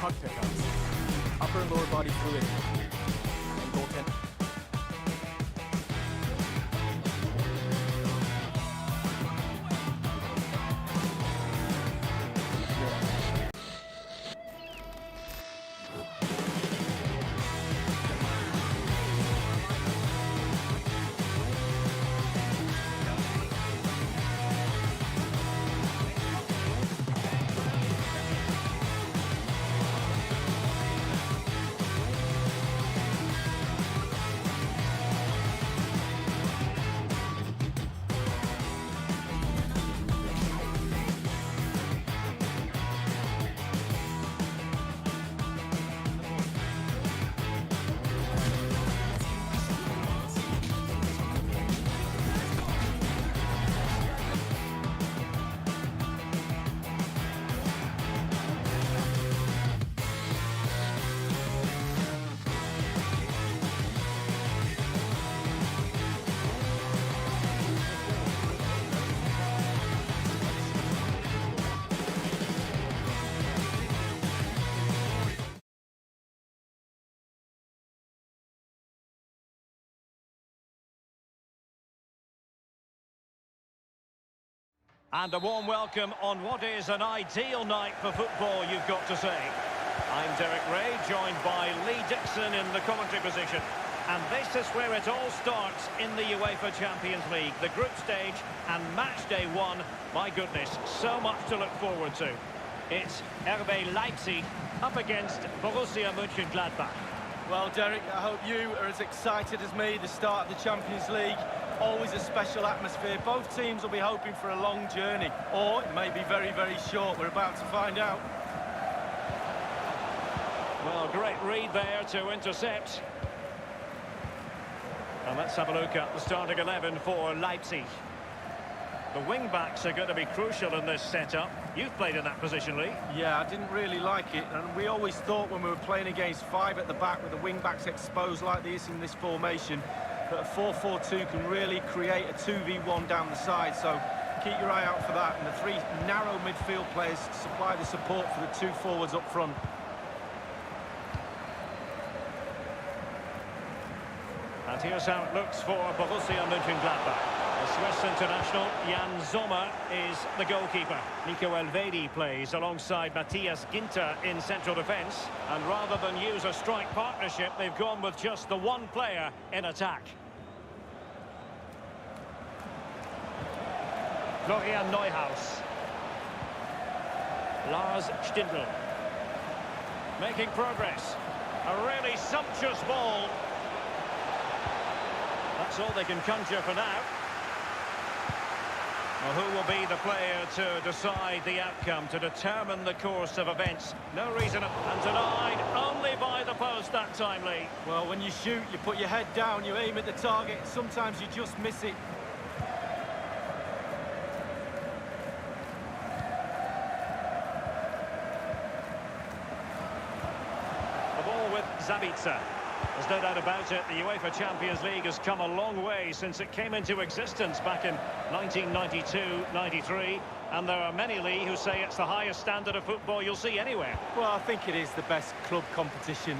Puck pickups. Upper and lower body fluidity. And a warm welcome on what is an ideal night for football, you've got to say. I'm Derek Ray, joined by Lee Dixon in the commentary position. And this is where it all starts in the UEFA Champions League. The group stage and match day 1. My goodness, so much to look forward to. It's RB Leipzig up against Borussia Monchengladbach. Well, Derek, I hope you are as excited as me. The start of the Champions League, always a special atmosphere. Both teams will be hoping for a long journey, or it may be very, very short. We're about to find out. Well, great read there to intercept. And let's have a look at the starting 11 for Leipzig. The wing-backs are going to be crucial in this setup. You've played in that position, Lee. Yeah, I didn't really like it, and we always thought when we were playing against 5 at the back with the wing-backs exposed like this in this formation, that a 4-4-2 can really create a 2v1 down the side, so keep your eye out for that. And the 3 narrow midfield players supply the support for the 2 forwards up front. And here's how it looks for Borussia Mönchengladbach. The Swiss international, Jan Sommer, is the goalkeeper. Nico Elvedi plays alongside Matthias Ginter in central defence. And rather than use a strike partnership, they've gone with just the one player in attack. Florian Neuhaus. Lars Stindl. Making progress. A really sumptuous ball. That's all they can conjure for now. Well, who will be the player to decide the outcome, to determine the course of events? No reason, and denied only by the post that time, Lee. Well, when you shoot, you put your head down, you aim at the target. Sometimes you just miss it. The ball with Zabitzer. There's no doubt about it, the UEFA Champions League has come a long way since it came into existence back in 1992-93, and there are many, Lee, who say it's the highest standard of football you'll see anywhere. Well, I think it is the best club competition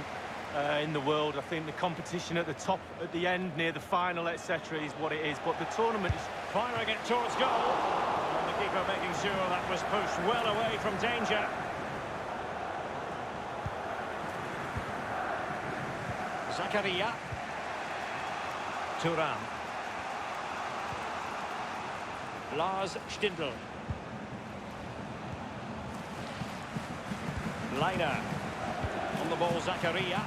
in the world. I think the competition at the top, at the end, near the final, etc. is what it is, but the tournament is... Firing it towards goal, and the keeper making sure that was pushed well away from danger. Zakaria. Thuram. Lars Stindl. Leiner. On the ball, Zakaria.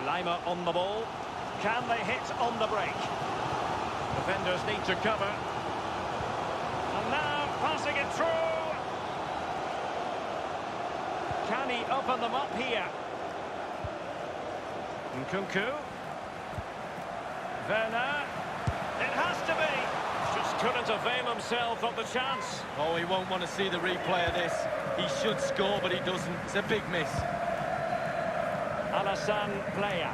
Lima on the ball. Can they hit on the break? Defenders need to cover. And now passing it through. Can he open them up here? Nkunku. Werner. It has to be. Just couldn't avail himself of the chance. Oh, he won't want to see the replay of this. He should score, but he doesn't. It's a big miss. Alassane Plea.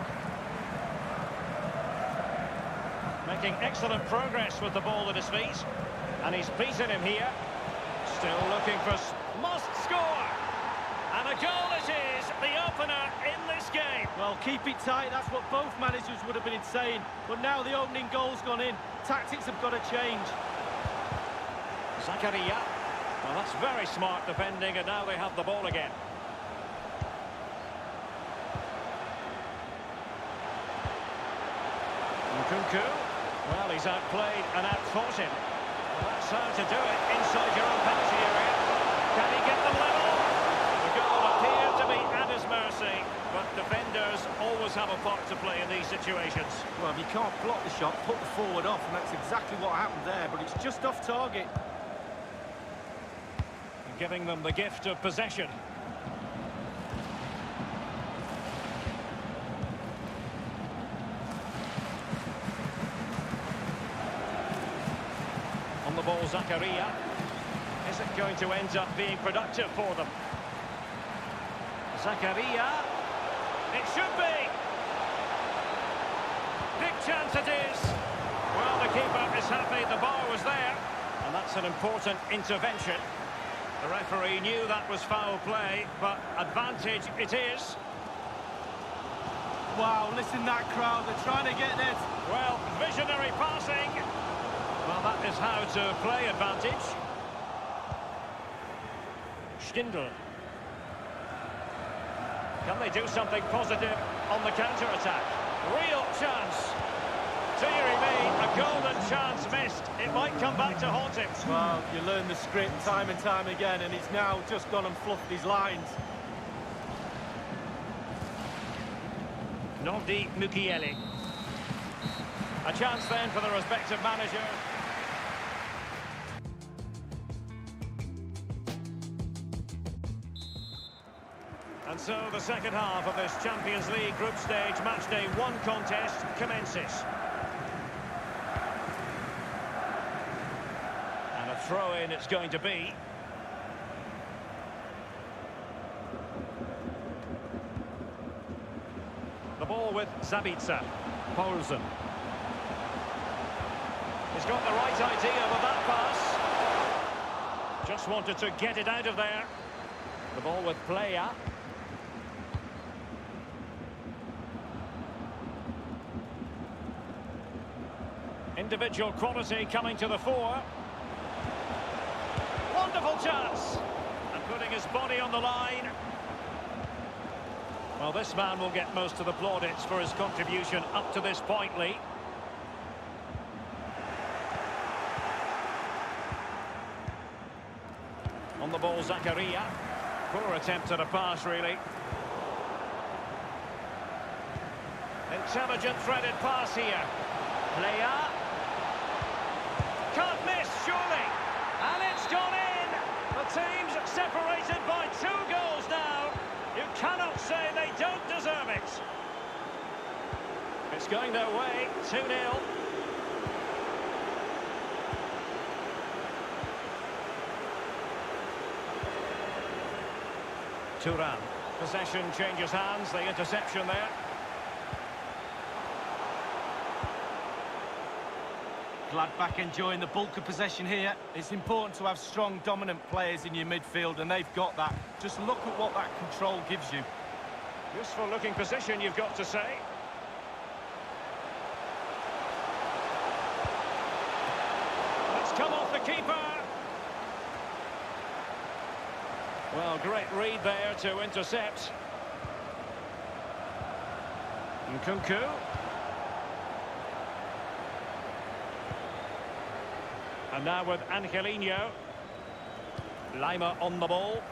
Making excellent progress with the ball at his feet. And he's beaten him here. Still looking for... Must score! And a goal it is, the opener in this game. Well, keep it tight, that's what both managers would have been saying. But now the opening goal's gone in. Tactics have got to change. Zakaria. Well, that's very smart defending, and now they have the ball again. Nkunku. Well, he's outplayed and outfought him. Well, that's how to do it inside your own penalty area. Can he get them level? The goal appeared to be at his mercy, but defenders always have a part to play in these situations. Well, if you can't block the shot, put the forward off, and that's exactly what happened there, but it's just off target. Giving them the gift of possession. On the ball, Zakaria. Is it going to end up being productive for them? Zakaria. It should be. Big chance it is. Well, the keeper is happy the bar was there. And that's an important intervention. The referee knew that was foul play, but advantage it is. Wow, listen that crowd, they're trying to get it. Well, visionary passing. Well, that is how to play advantage. Stindl. Can they do something positive on the counter-attack? Real chance. Deary me, a golden chance missed. It might come back to haunt him. Well, you learn the script time and time again, and he's now just gone and fluffed his lines. Nordi Mukiele. A chance then for the respective manager. And so the second half of this Champions League group stage matchday 1 contest commences. And a throw-in it's going to be. The ball with Zabitzer. Poulsen. He's got the right idea with that pass. Just wanted to get it out of there. The ball with Playa. Individual quality coming to the fore. Wonderful chance. And putting his body on the line. Well, this man will get most of the plaudits for his contribution up to this point, Lee. On the ball, Zakaria. Poor attempt at a pass, really. Intelligent threaded pass here. Playa. Can't miss, surely. And it's gone in. The team's separated by 2 goals now. You cannot say they don't deserve it. It's going their way, 2-0. Thuram. Possession changes hands, the interception there. Gladbach enjoying the bulk of possession here. It's important to have strong, dominant players in your midfield, and they've got that. Just look at what that control gives you. Useful looking position, you've got to say. It's come off the keeper. Well, great read there to intercept. Nkunku. And now with Angelino. Lima on the ball.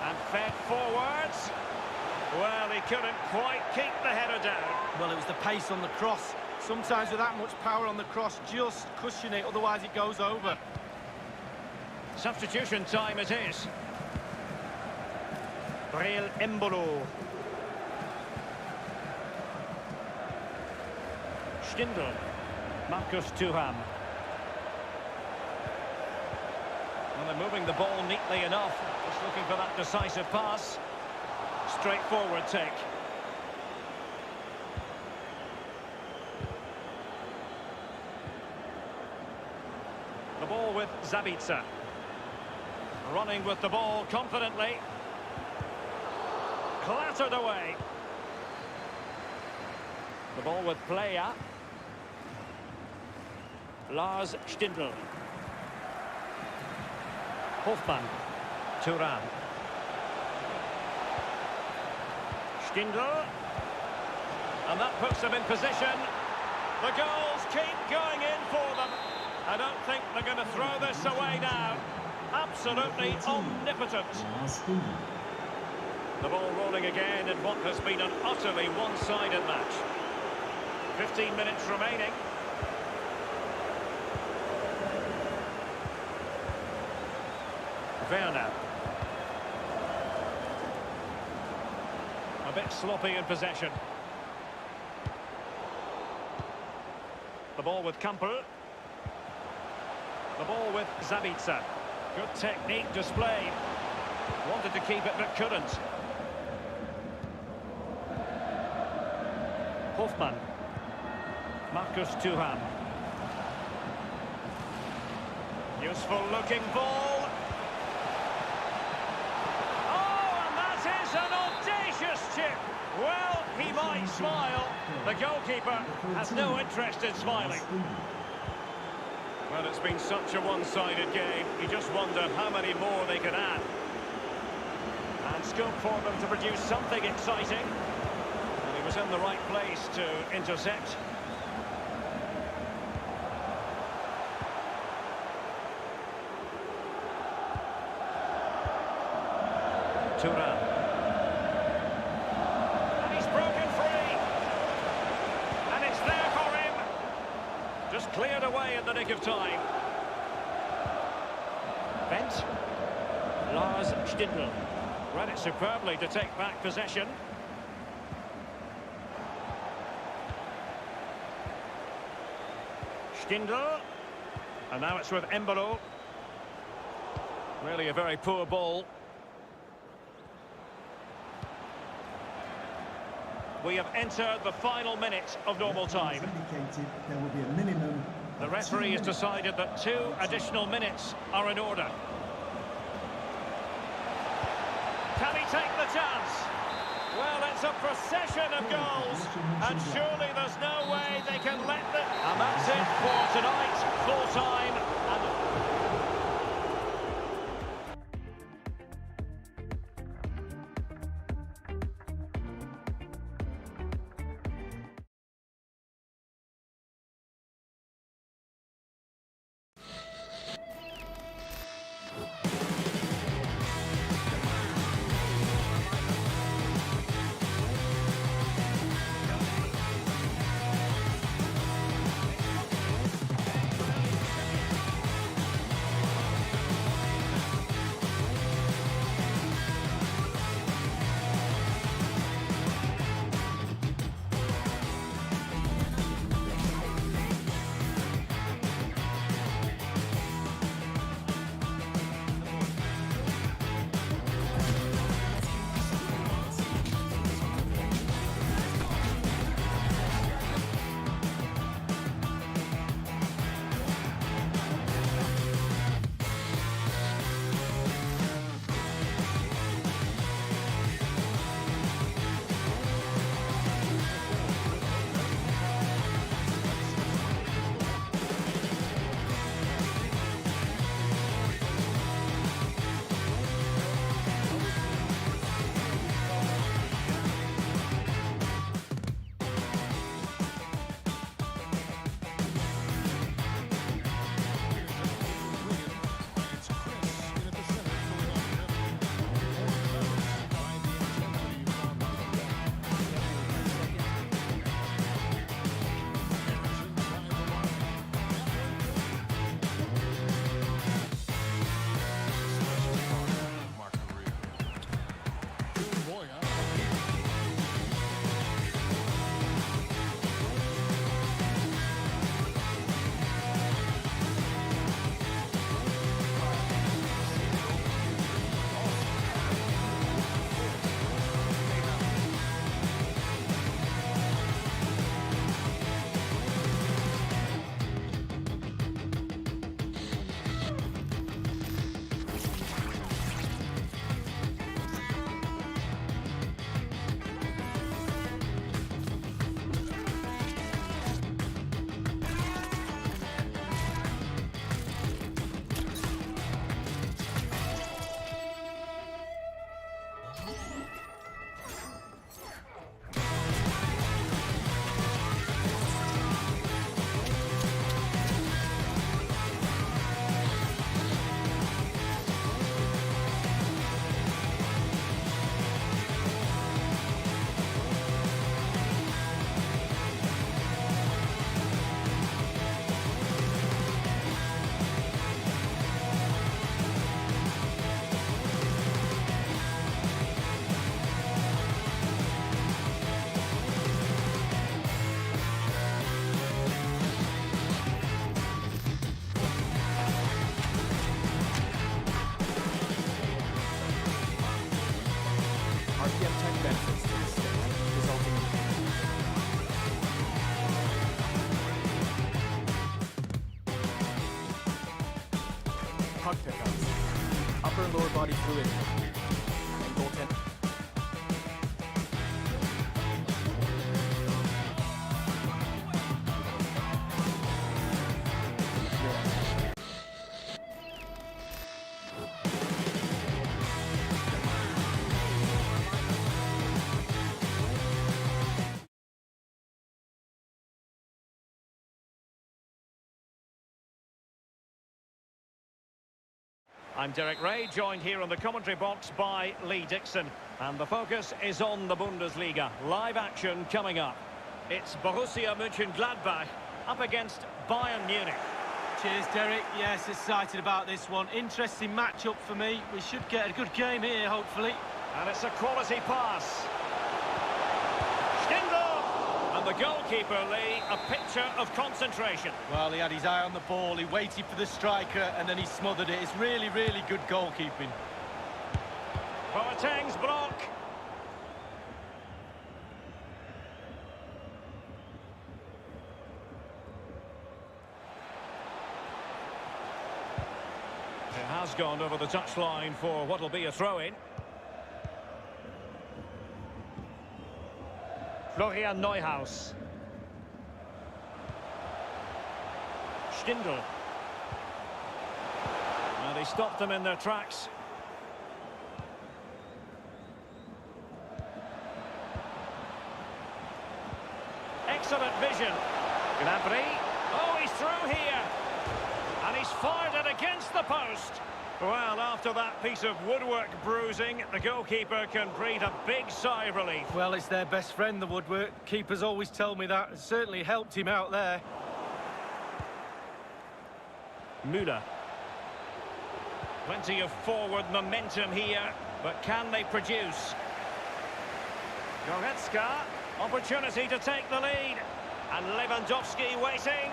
And fed forwards. Well, he couldn't quite keep the header down. Well, it was the pace on the cross. Sometimes with that much power on the cross, just cushion it, otherwise it goes over. Substitution time it is. Breel Embolo. Stindl. Marcus Thuram. Well, they're moving the ball neatly enough. Just looking for that decisive pass. Straightforward take. The ball with Zabitzer. Running with the ball confidently. Clattered away. The ball with Playa. Lars Stindl. Hofmann. Thuram. Stindl. And that puts them in position. The goals keep going in for them. I don't think they're going to throw this away now. Absolutely omnipotent. The ball rolling again in what has been an utterly one-sided match. 15 minutes remaining. Werner. A bit sloppy in possession. The ball with Kampel. The ball with Zabitzer. Good technique displayed. Wanted to keep it but couldn't. Hofmann. Marcus Thuram. Useful looking ball. Oh, great smile. The goalkeeper has no interest in smiling. Well, it's been such a one-sided game. You just wonder how many more they could add. And scope for them to produce something exciting. And he was in the right place to intercept. Turan. And he's broken free. And it's there for him. Just cleared away in the nick of time. Bent. Lars Stindl. Read it superbly to take back possession. Stindl. And now it's with Embolo. Really a very poor ball. We have entered the final minute of normal time. There will be a minimum. The referee has decided that 2 additional minutes are in order. Can he take the chance? Well, it's a procession of goals, and surely there's no way they can let them. And that's it for tonight, full time. puck pickups, upper and lower body fluidity, and goaltending. I'm Derek Ray, joined here on the commentary box by Lee Dixon. And the focus is on the Bundesliga. Live action coming up. It's Borussia Monchengladbach up against Bayern Munich. Cheers, Derek. Yes, excited about this one. Interesting matchup for me. We should get a good game here, hopefully. And it's a quality pass. Stindl! And the goalkeeper, Lee, a picture of concentration. Well, he had his eye on the ball, he waited for the striker, and then he smothered it. It's really, really good goalkeeping. Boateng's block. It has gone over the touchline for what will be a throw-in. Florian Neuhaus. Stindl. And he stopped them in their tracks. Excellent vision. Gnabry. Oh, he's through here. And he's fired it against the post. Well, after that piece of woodwork bruising, the goalkeeper can breathe a big sigh of relief. Well, it's their best friend, the woodwork. Keepers always tell me that. It certainly helped him out there. Müller. Plenty of forward momentum here, but can they produce? Goretzka, opportunity to take the lead. And Lewandowski waiting.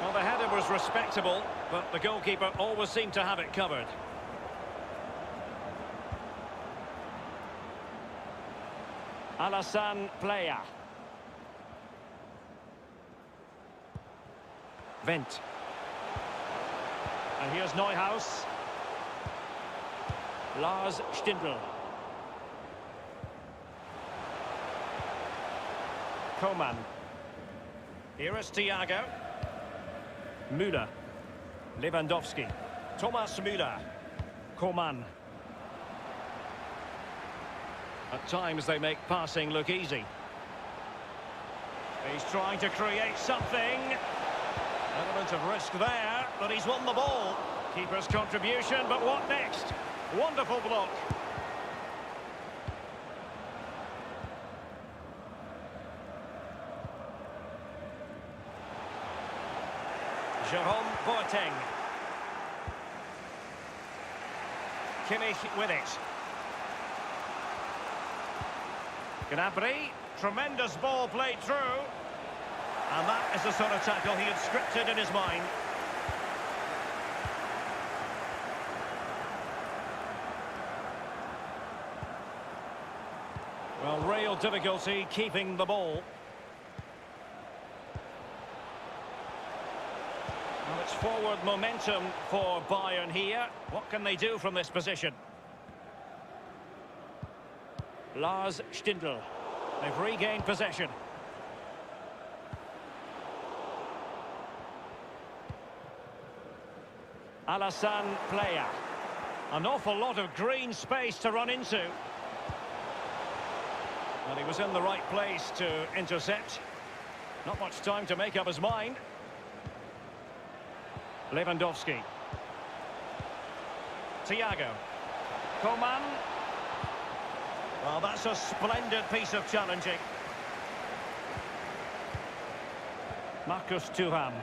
Well, the header was respectable, but the goalkeeper always seemed to have it covered. Alassane Plea. Wendt. And here's Neuhaus. Lars Stindl. Coman. Here is Thiago. Müller. Lewandowski. Thomas Müller. Coman. At times they make passing look easy. He's trying to create something. Element of risk there, but he's won the ball. Keeper's contribution, but what next? Wonderful block. Jerome Boateng. Kimmich with it. Gnabry, tremendous ball played through. And that is the sort of tackle he had scripted in his mind. Well, real difficulty keeping the ball. Well, it's forward momentum for Bayern here. What can they do from this position? Lars Stindl. They've regained possession. Alassane Plea. An awful lot of green space to run into. And he was in the right place to intercept. Not much time to make up his mind. Lewandowski. Thiago. Coman. Well, that's a splendid piece of challenging. Marcus Thuram.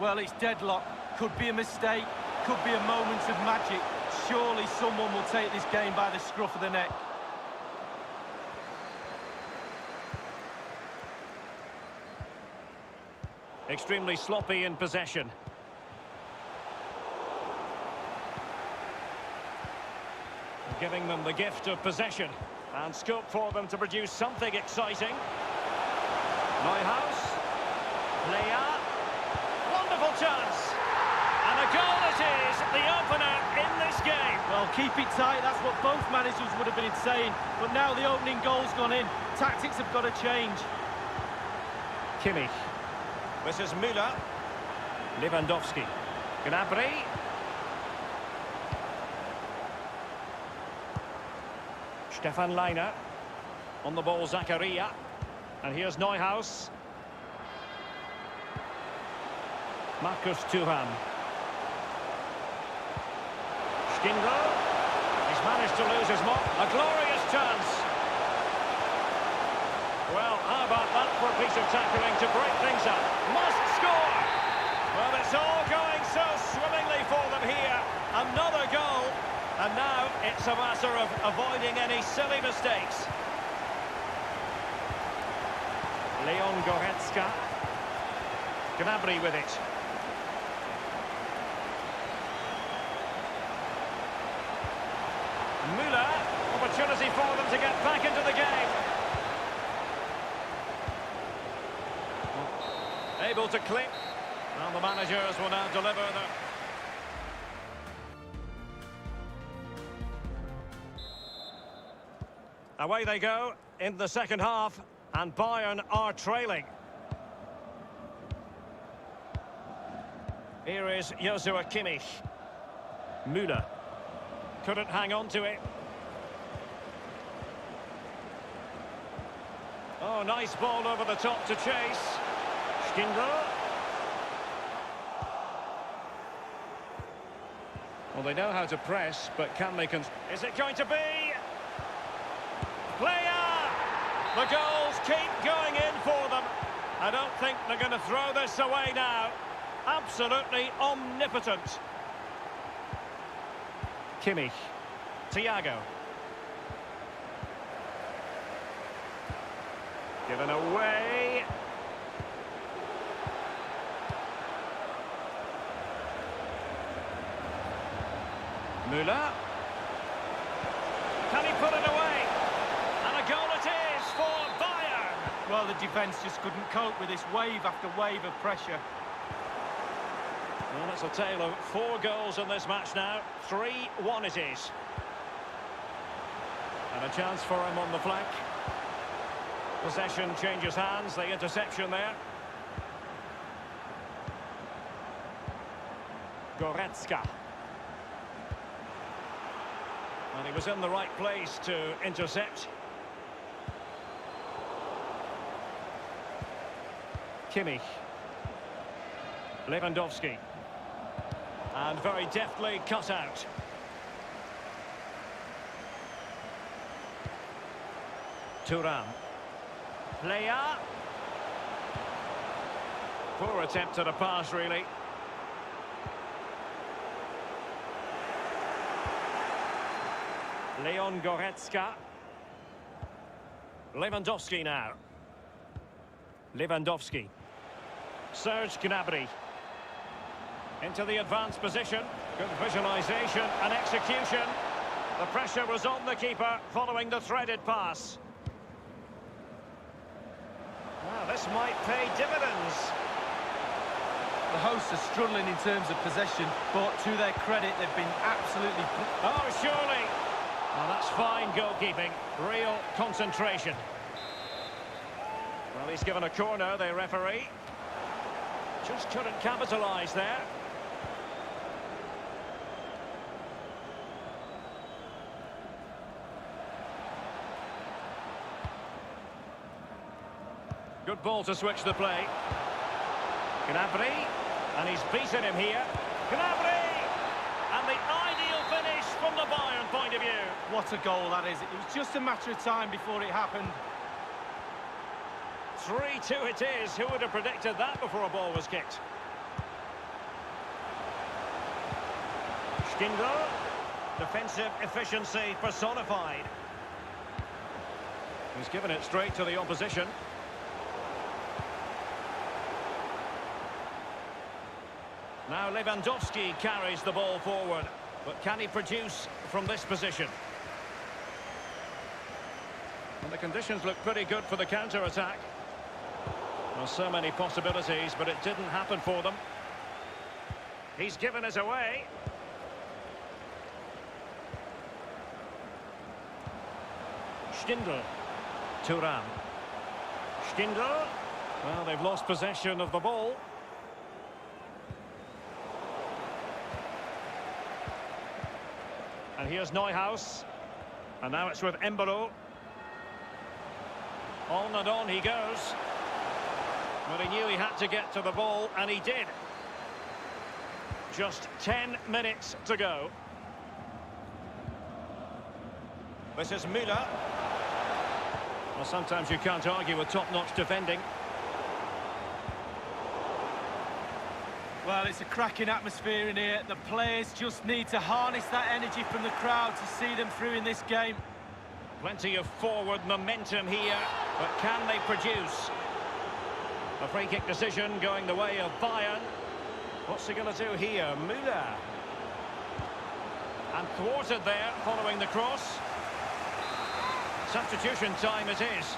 Well, it's deadlock. Could be a mistake. Could be a moment of magic. Surely someone will take this game by the scruff of the neck. Extremely sloppy in possession. Giving them the gift of possession. And scope for them to produce something exciting. Neuhaus. Plea. Wonderful chance. And a goal it is, the opener in this game. Well, keep it tight. That's what both managers would have been saying. But now the opening goal's gone in. Tactics have got to change. Kimmich. This is Müller. Lewandowski. Gnabry. Stefan Leiner. On the ball, Zakaria. And here's Neuhaus. Marcus Thuram. Schindler. He's managed to lose his mark. A glorious chance. Well, how about that for a piece of tackling to break things up? Must score! Well, it's all going so swimmingly for them here. Another goal. And now it's a matter of avoiding any silly mistakes. Leon Goretzka. Gnabry with it. Müller. Opportunity for them to get back into the game. Able to clip. And the managers will now deliver the... Away they go in the second half, and Bayern are trailing. Here is Joshua Kimmich. Müller. Couldn't hang on to it. Oh, nice ball over the top to chase. Schindler. Well, they know how to press, but can they... Is it going to be? Player! The goals keep going in for them. I don't think they're going to throw this away now. Absolutely omnipotent. Kimmich. Thiago. Given away. Müller. Can he put it away? And a goal it is for Bayern. Well, the defence just couldn't cope with this wave after wave of pressure. Well, it's a tale of 4 goals in this match now. 3-1 it is. And a chance for him on the flank. Possession changes hands, the interception there. Goretzka. And he was in the right place to intercept. Kimmich. Lewandowski. And very deftly cut out. Thuram. Player. Poor attempt at a pass, really. Leon Goretzka. Lewandowski now. Lewandowski. Serge Gnabry. Into the advanced position. Good visualisation and execution. The pressure was on the keeper following the threaded pass. Now, this might pay dividends. The hosts are struggling in terms of possession, but to their credit, they've been absolutely... Oh, surely. Well, that's fine goalkeeping. Real concentration. Well, he's given a corner, the referee. Just couldn't capitalise there. Good ball to switch the play. Gnabry, and he's beaten him here. Gnabry! And the ideal finish from the Bayern point of view. What a goal that is. It was just a matter of time before it happened. 3-2 it is. Who would have predicted that before a ball was kicked? Schindler. Defensive efficiency personified. He's given it straight to the opposition. Now Lewandowski carries the ball forward, but can he produce from this position? And the conditions look pretty good for the counter-attack. Well, so many possibilities, but it didn't happen for them. He's given it away. Schindler. Thuram. Schindler. Well, they've lost possession of the ball. And here's Neuhaus. And now it's with Embolo. On and on he goes. But he knew he had to get to the ball, and he did. Just 10 minutes to go. This is Müller. Well, sometimes you can't argue with top-notch defending. Well, it's a cracking atmosphere in here. The players just need to harness that energy from the crowd to see them through in this game. Plenty of forward momentum here, but can they produce? A free kick decision going the way of Bayern. What's he going to do here? Müller. And thwarted there following the cross. Substitution time it is.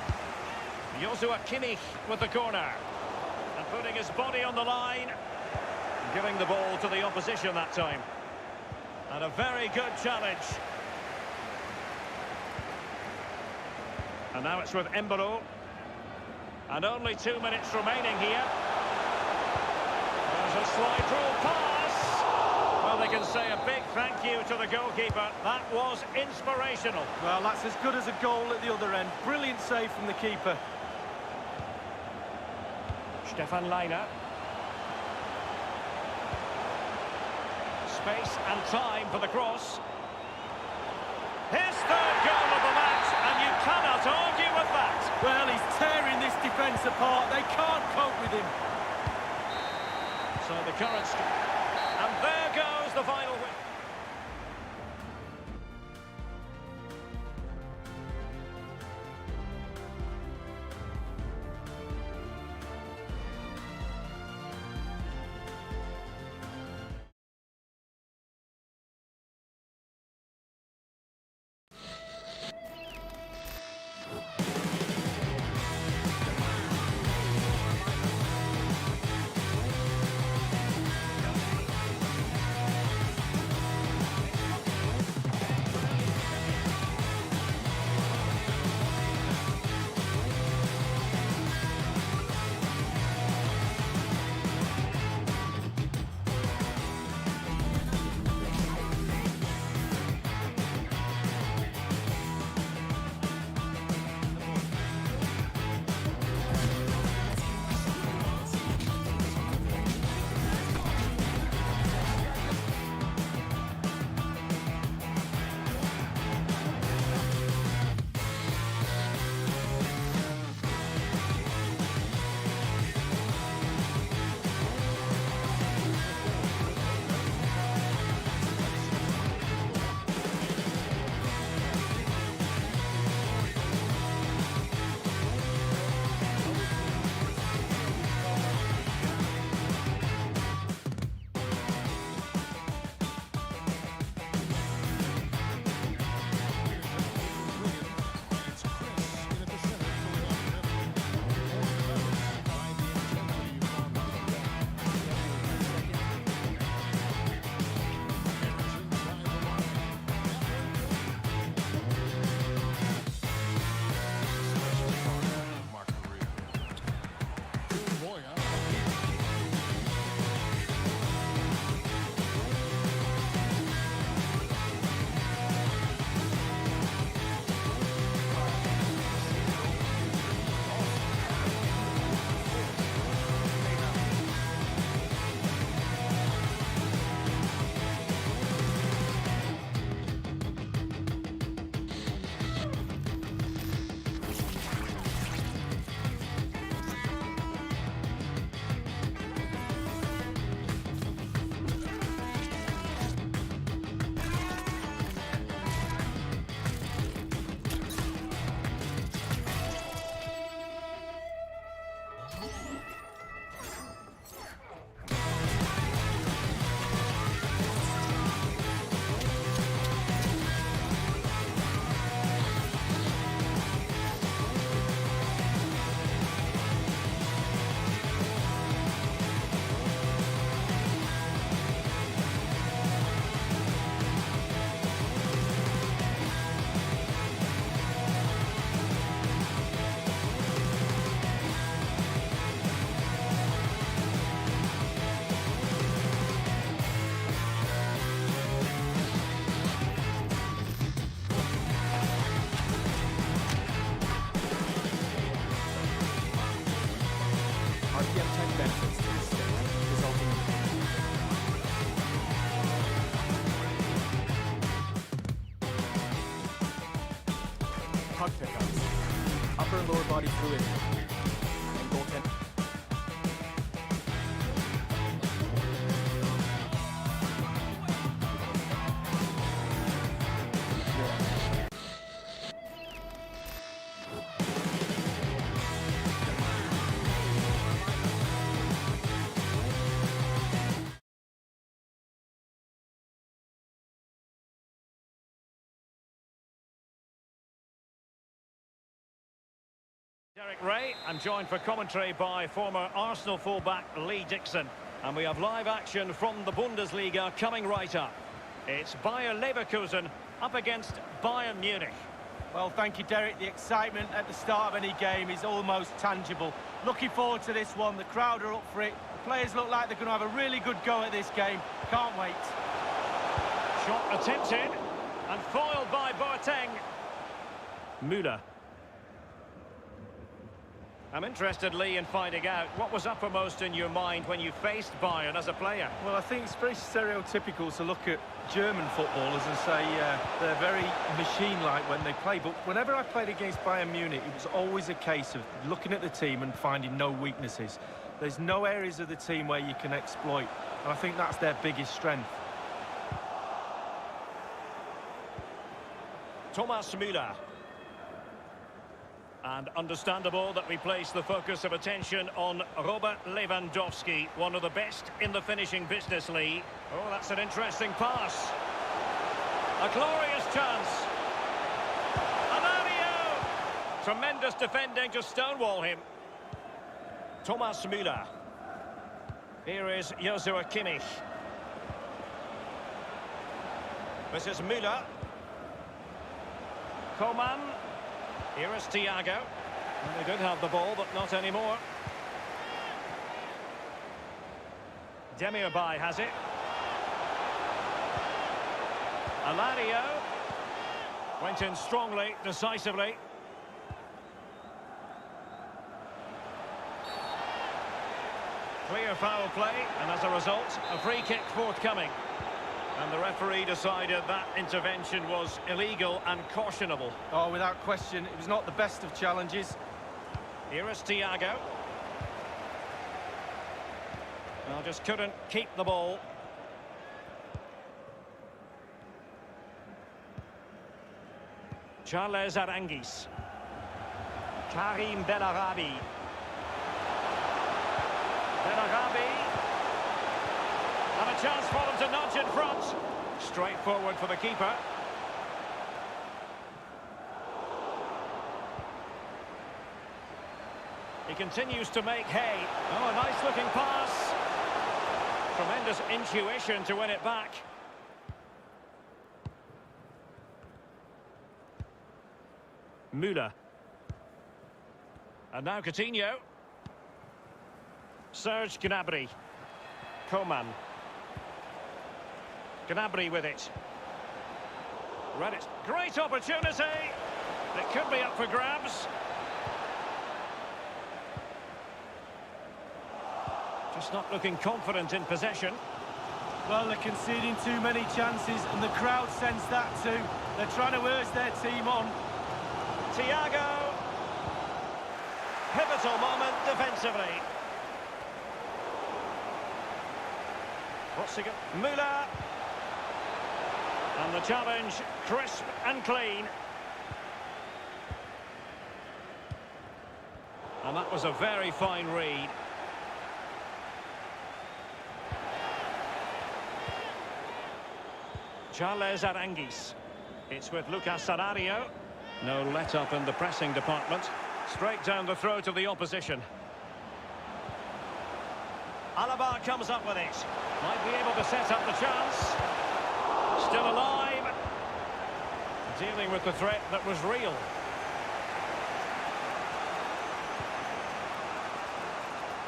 Joshua Kimmich with the corner. And putting his body on the line. Giving the ball to the opposition that time. And a very good challenge. And now it's with Embolo. And only 2 minutes remaining here. There's a slide rule pass. Well, they can say a big thank you to the goalkeeper. That was inspirational. Well, that's as good as a goal at the other end. Brilliant save from the keeper. Stefan Leiner. Space and time for the cross. His third goal of the match, and you cannot argue with that. Well, he's tearing this defence apart. They can't cope with him. So the current... And there goes the final win. hopkins. Upper and lower body fluid. And goaltender. Derek Ray, I'm joined for commentary by former Arsenal fullback Lee Dixon. And we have live action from the Bundesliga coming right up. It's Bayern Leverkusen up against Bayern Munich. Well, thank you, Derek. The excitement at the start of any game is almost tangible. Looking forward to this one. The crowd are up for it. The players look like they're going to have a really good go at this game. Can't wait. Shot attempted and foiled by Boateng. Müller. I'm interested, Lee, in finding out what was uppermost in your mind when you faced Bayern as a player. Well, I think it's very stereotypical to look at German footballers and say they're very machine-like when they play. But whenever I played against Bayern Munich, it was always a case of looking at the team and finding no weaknesses. There's no areas of the team where you can exploit, and I think that's their biggest strength. Thomas Müller. And understandable that we place the focus of attention on Robert Lewandowski, one of the best in the finishing business, Lee. Oh, that's an interesting pass. A glorious chance. Alario! Tremendous defending to stonewall him. Thomas Müller. Here is Joshua Kimmich. This is Müller. Coman. Here is Thiago. Well, they did have the ball, but not anymore. Demirbay has it. Alario. Went in strongly, decisively. Clear foul play, and as a result, a free kick forthcoming. And the referee decided that intervention was illegal and cautionable. Oh, without question, it was not the best of challenges. Here is Thiago. Well, just couldn't keep the ball. Charles Arangis. Karim Bellarabi. Bellarabi. And a chance for them to nudge in front. Straight forward for the keeper. He continues to make hay. Oh, a nice looking pass. Tremendous intuition to win it back. Müller. And now Coutinho. Serge Gnabry. Coman. Gnabry with it. Read it. Great opportunity. It could be up for grabs. Just not looking confident in possession. Well, they're conceding too many chances, and the crowd sense that too. They're trying to urge their team on. Thiago. Pivotal moment defensively. What's he got? Müller. And the challenge, crisp and clean. And that was a very fine read. Charles Arangis. It's with Lucas Alario. No let-up in the pressing department. Straight down the throat of the opposition. Alaba comes up with it. Might be able to set up the chance. Still alive. Dealing with the threat that was real.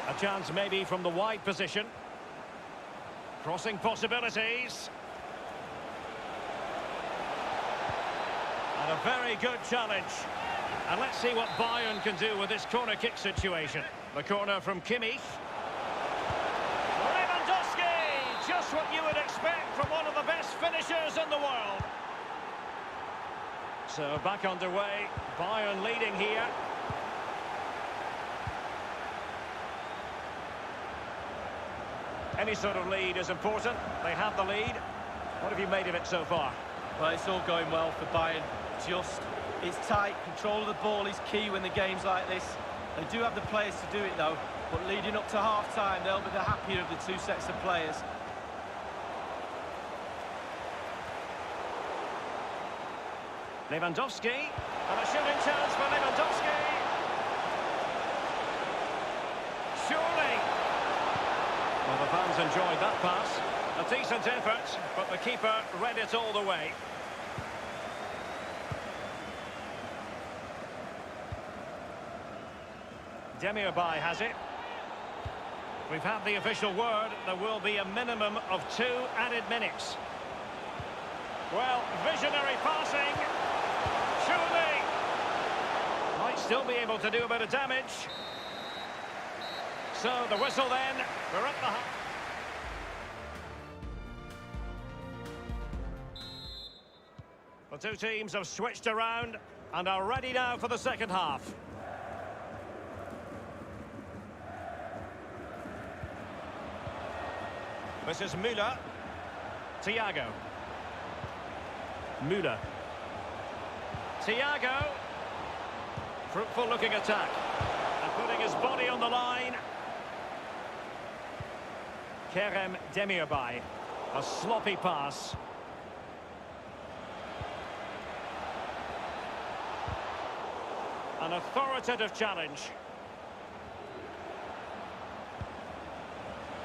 A chance maybe from the wide position. Crossing possibilities. And a very good challenge. And let's see what Bayern can do with this corner kick situation. The corner from Kimmich. Lewandowski! Just what you would expect from one of the best finishers in the world. So back underway. Bayern leading here. Any sort of lead is important. They have the lead. What have you made of it so far? Well, it's all going well for Bayern. It's tight. Control of the ball is key when the game's like this. They do have the players to do it, though. But leading up to half-time, they'll be the happier of the two sets of players. Lewandowski. And a shooting chance for Lewandowski. Surely. Well, the fans enjoyed that pass. A decent effort, but the keeper read it all the way. Demirbay has it. We've had the official word. There will be a minimum of 2 added minutes. Well, visionary passing. Surely. Might still be able to do a bit of damage. So the whistle then. We're at the... The two teams have switched around and are ready now for the second half. This is Müller. Thiago. Müller. Thiago. Fruitful looking attack. And putting his body on the line. Kerem Demirbay. A sloppy pass. An authoritative challenge.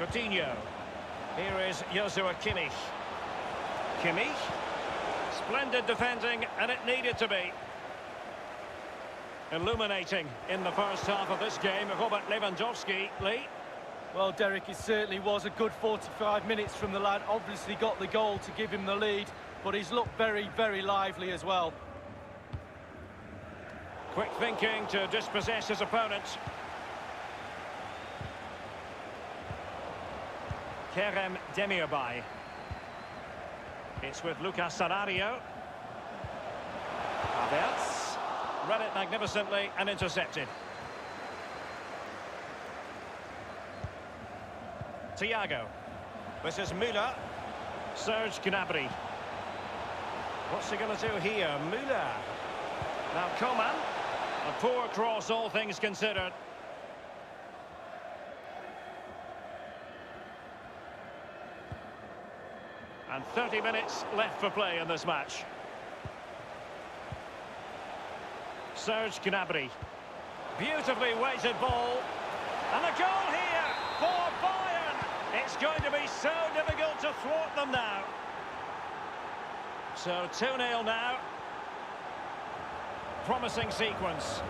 Coutinho. Here is Joshua Kimmich. Kimmich. Splendid defending, and it needed to be. Illuminating in the first half of this game. Robert Lewandowski, Lee. Well, Derek, it certainly was a good 45 minutes from the lad. Obviously got the goal to give him the lead, but he's looked very, very lively as well. Quick thinking to dispossess his opponent. Kerem Demirbay. It's with Lucas Sarario. Aphex. Read it magnificently and intercepted. Thiago. This is Müller. Serge Gnabry. What's he going to do here? Müller. Now Coman. A poor cross, all things considered. And 30 minutes left for play in this match. Serge Gnabry. Beautifully weighted ball. And a goal here for Bayern. It's going to be so difficult to thwart them now. So 2-0 now. Promising sequence.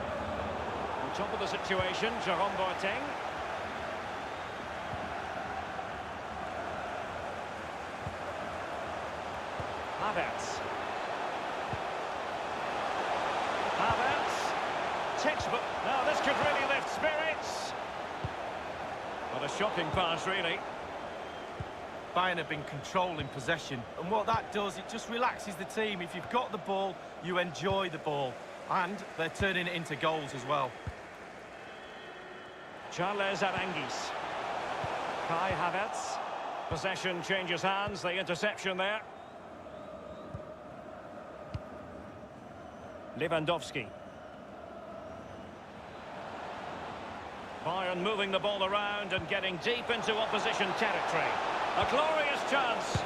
On top of the situation, Jerome Boateng. Aphex. Aphex. Textbook. Now this could really lift spirits. What a shocking pass, really. Bayern have been controlling possession, and what that does, it just relaxes the team. If you've got the ball, you enjoy the ball, and they're turning it into goals as well. Charles Arangis. Kai Havertz. Possession changes hands, the interception there. Lewandowski. Bayern moving the ball around and getting deep into opposition territory. A glorious chance.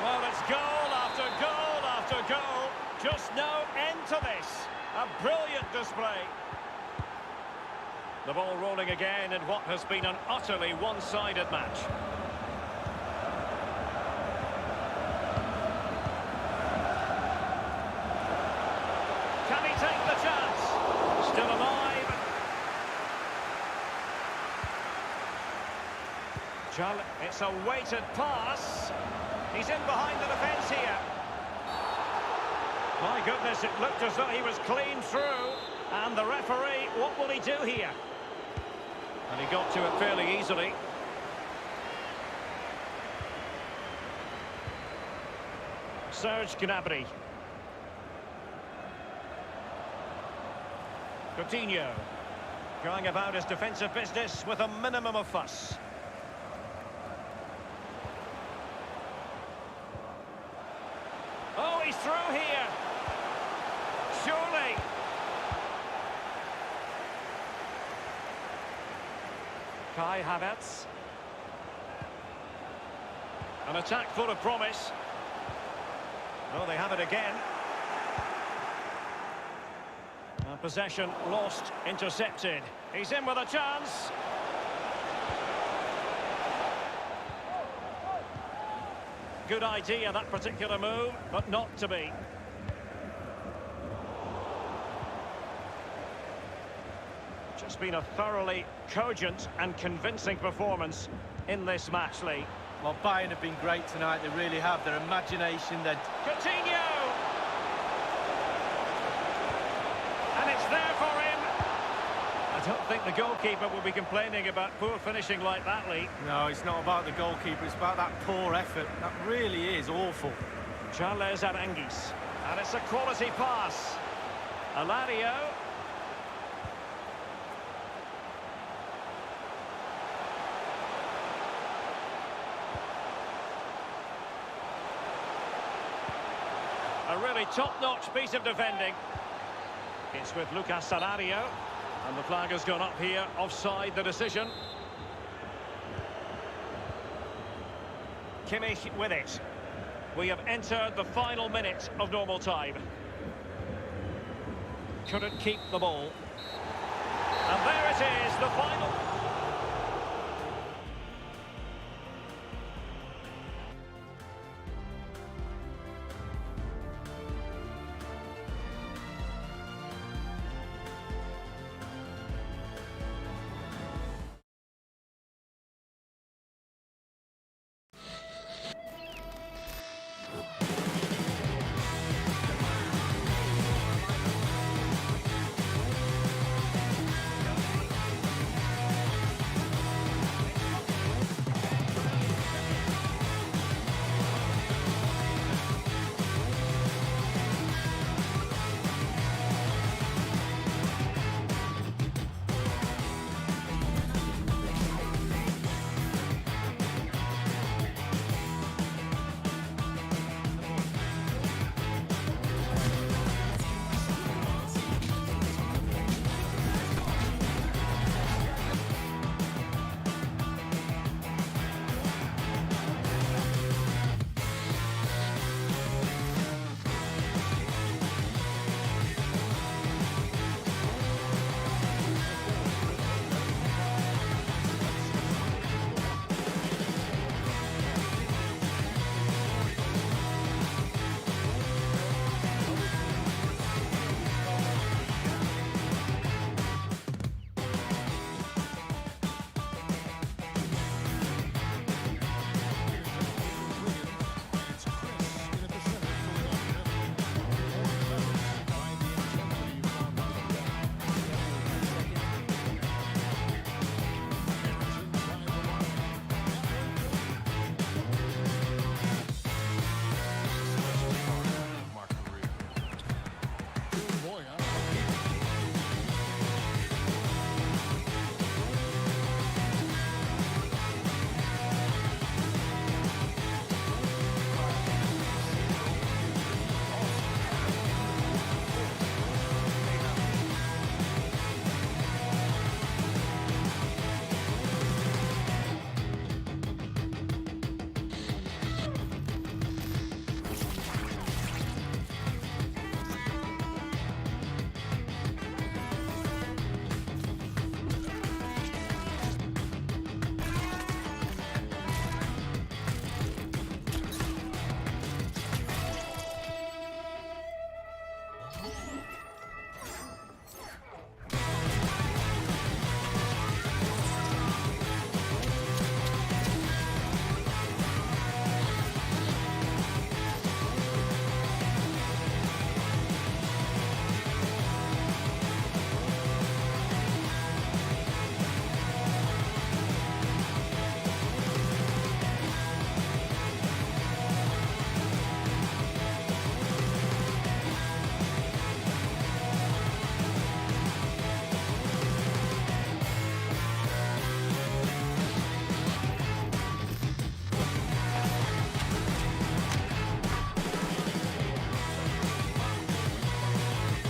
Well, it's goal after goal after goal. Just no end to this. A brilliant display. The ball rolling again in what has been an utterly one-sided match. Can he take the chance? Still alive. It's a weighted pass. He's in behind the defence here. My goodness, it looked as though he was clean through. And the referee, what will he do here? And he got to it fairly easily. Serge Gnabry. Coutinho. Going about his defensive business with a minimum of fuss. Oh, he's through here. Surely. Kai Havertz. An attack full of promise. Oh, they have it again. Possession lost, intercepted. He's in with a chance. Good idea, that particular move, but not to be. Just been a thoroughly cogent and convincing performance in this match, Lee. Well, Bayern have been great tonight, they really have. Their imagination, their... Coutinho! And it's there for him. I don't think the goalkeeper will be complaining about poor finishing like that, Lee. No, it's not about the goalkeeper, it's about that poor effort. That really is awful. Charles Arangis. And it's a quality pass. Alario. A really top-notch piece of defending. It's with Lucas Alario. And the flag has gone up here, offside the decision. Kimmich with it. We have entered the final minute of normal time. Couldn't keep the ball. And there it is, the final...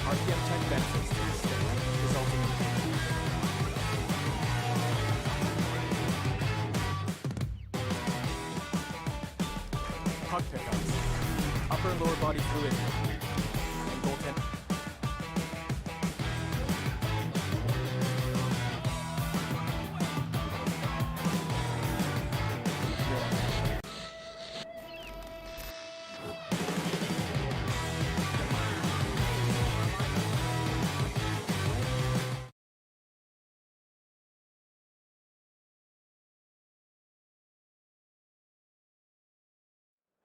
RPM 10 benefits to the stick, resulting in puck pickups, upper and lower body fluidity, and goaltending.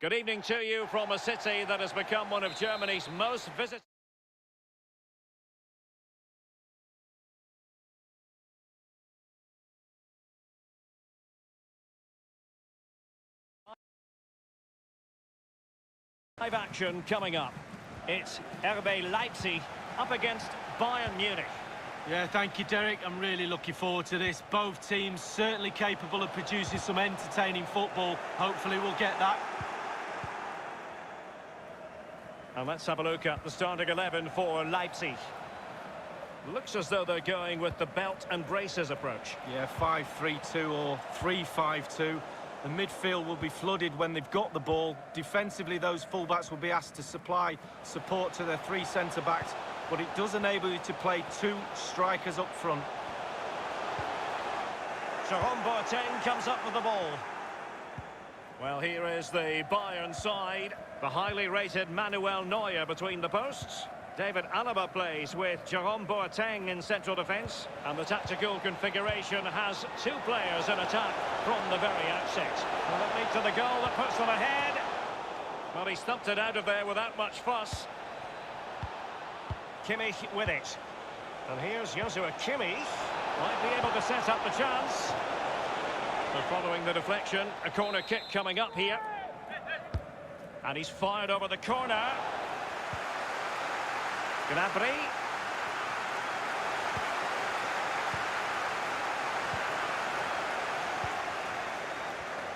Good evening to you from a city that has become one of Germany's most visited. Live action coming up. It's RB Leipzig up against Bayern Munich. Yeah, thank you, Derek. I'm really looking forward to this. Both teams certainly capable of producing some entertaining football. Hopefully we'll get that. And let's have a look at the starting 11 for Leipzig. Looks as though they're going with the belt and braces approach. Yeah, 5-3-2 or 3-5-2. The midfield will be flooded when they've got the ball. Defensively, those fullbacks will be asked to supply support to their three centre-backs, but it does enable you to play two strikers up front. Jerome Boateng comes up with the ball. Well, here is the Bayern side. The highly rated Manuel Neuer between the posts. David Alaba plays with Jerome Boateng in central defence. And the tactical configuration has two players in attack from the very outset. Will it lead to the goal that puts them ahead? Well, he stumped it out of there without much fuss. Kimmich with it. And here's Joshua Kimmich. Might be able to set up the chance. But following the deflection, a corner kick coming up here. And he's fired over the corner. Gnabry.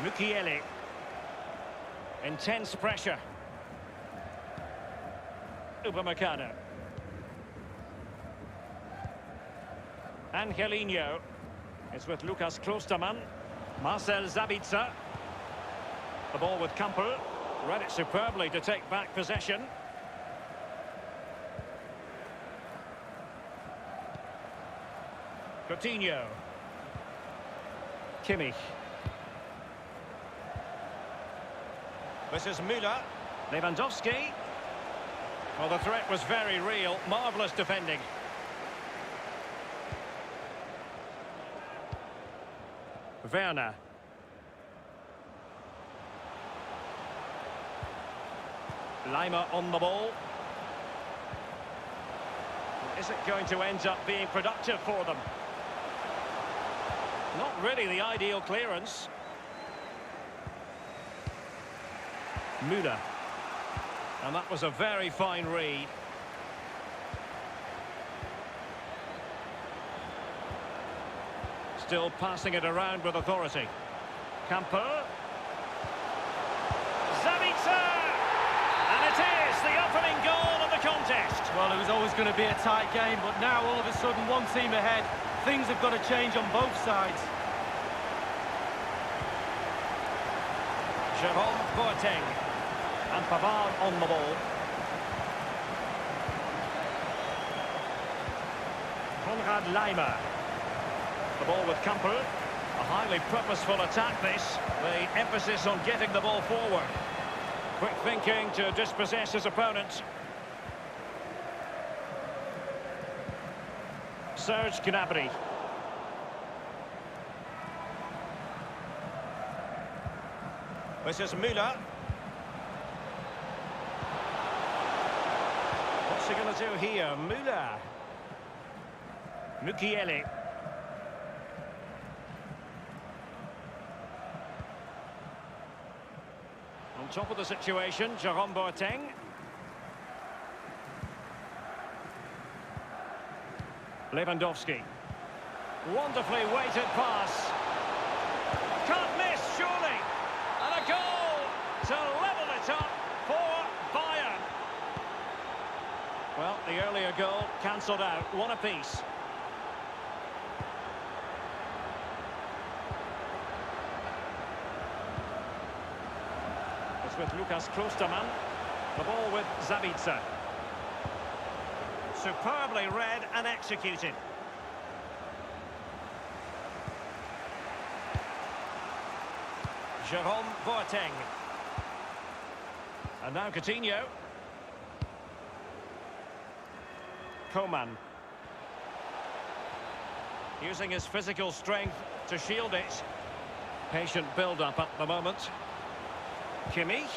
Mukiele. Intense pressure. Upamecano. Angelino. It's with Lucas Klostermann. Marcel Sabitzer. The ball with Campbell. Read it superbly to take back possession. Coutinho. Kimmich. This is Müller. Lewandowski. Well, the threat was very real. Marvellous defending. Werner. Lima on the ball. Is it going to end up being productive for them? Not really the ideal clearance. Müller. And that was a very fine read. Still passing it around with authority. Campo. Sabitzer! And it is the opening goal of the contest. Well, it was always going to be a tight game, but now all of a sudden one team ahead. Things have got to change on both sides. Jerome Boateng. And Pavard on the ball. Konrad Laimer. The ball with Campbell. A highly purposeful attack this. The emphasis on getting the ball forward. Quick thinking to dispossess his opponent. Serge Gnabry. This is Müller. What's he going to do here? Müller. Mukiele. On top of the situation, Jerome Boateng. Lewandowski. Wonderfully weighted pass. Can't miss, surely. And a goal to level it up for Bayern. Well, the earlier goal cancelled out. One apiece. It's with Lucas Klostermann. The ball with Zabitzer. Superbly read and executed. Jerome Boateng. And now Coutinho. Coman. Using his physical strength to shield it. Patient build-up at the moment. Kimmich.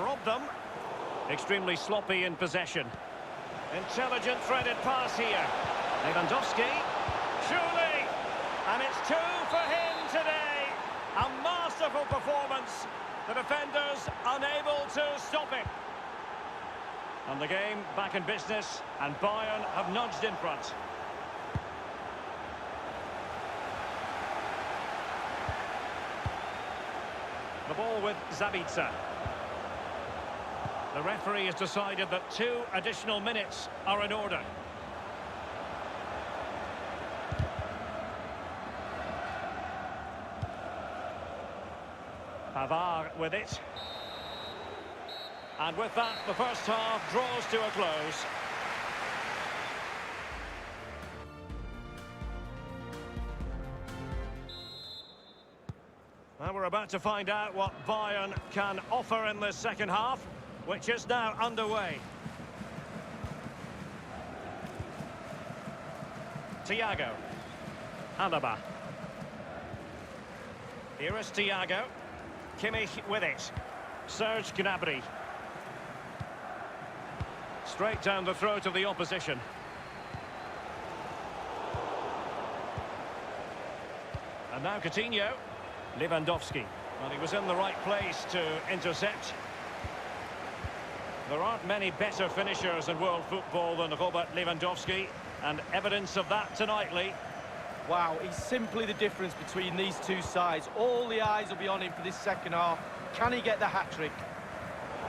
Robbed them. Extremely sloppy in possession. Intelligent threaded pass here. Lewandowski. Surely! And it's 2 for him today. A masterful performance. The defenders unable to stop it. And the game back in business, and Bayern have nudged in front. The ball with Zabitzer. The referee has decided that 2 additional minutes are in order. Pavard with it. And with that, the first half draws to a close. Well, we're about to find out what Bayern can offer in the second half, which is now underway. Thiago. Alaba. Here is Thiago. Kimmich with it. Serge Gnabry. Straight down the throat of the opposition. And now Coutinho. Lewandowski. Well, he was in the right place to intercept. There aren't many better finishers in world football than Robert Lewandowski, and evidence of that tonight, Lee. Wow, he's simply the difference between these two sides. All the eyes will be on him for this second half. Can he get the hat-trick?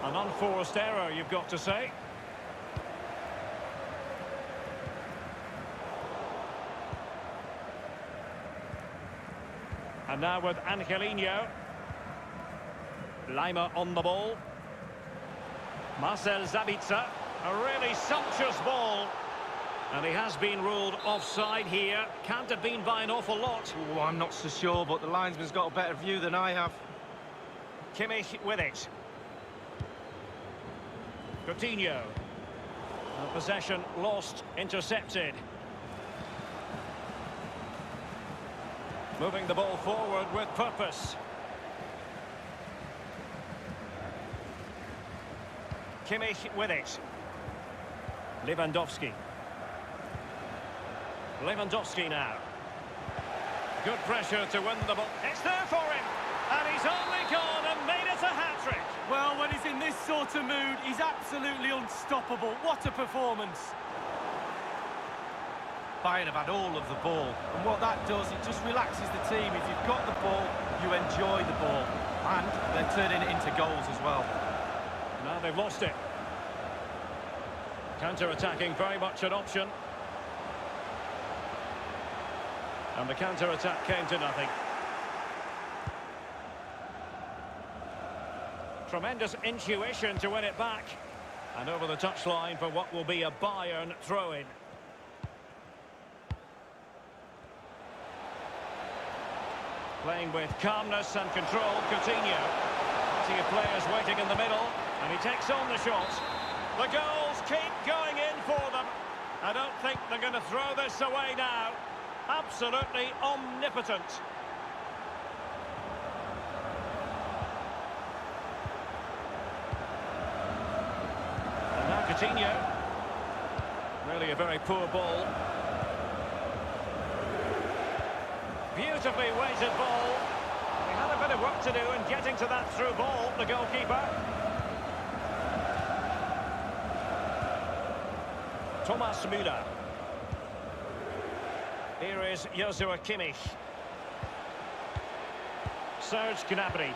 An unforced error, you've got to say. And now with Angelino. Lima on the ball. Marcel Zabitzer. A really sumptuous ball. And he has been ruled offside here. Can't have been by an awful lot. Oh, I'm not so sure, but the linesman's got a better view than I have. Kimmich with it. Coutinho. Possession lost, intercepted. Moving the ball forward with purpose. Kimmich with it. Lewandowski. Lewandowski now. Good pressure to win the ball. It's there for him. And he's only gone and made it a hat-trick. Well, when he's in this sort of mood, he's absolutely unstoppable. What a performance. Bayern have had all of the ball, and what that does, it just relaxes the team. If you've got the ball, you enjoy the ball, and they're turning it into goals as well. Now they've lost it. Counter-attacking, very much an option. And the counter-attack came to nothing. Tremendous intuition to win it back. And over the touchline for what will be a Bayern throw-in. Playing with calmness and control, Coutinho. Plenty of players waiting in the middle, and he takes on the shot. The goals keep going in for them. I don't think they're going to throw this away now. Absolutely omnipotent. And now Coutinho. Really a very poor ball. Beautifully weighted ball. He had a bit of work to do in getting to that through ball, the goalkeeper. Thomas Müller. Here is Joshua Kimmich. Serge Gnabry.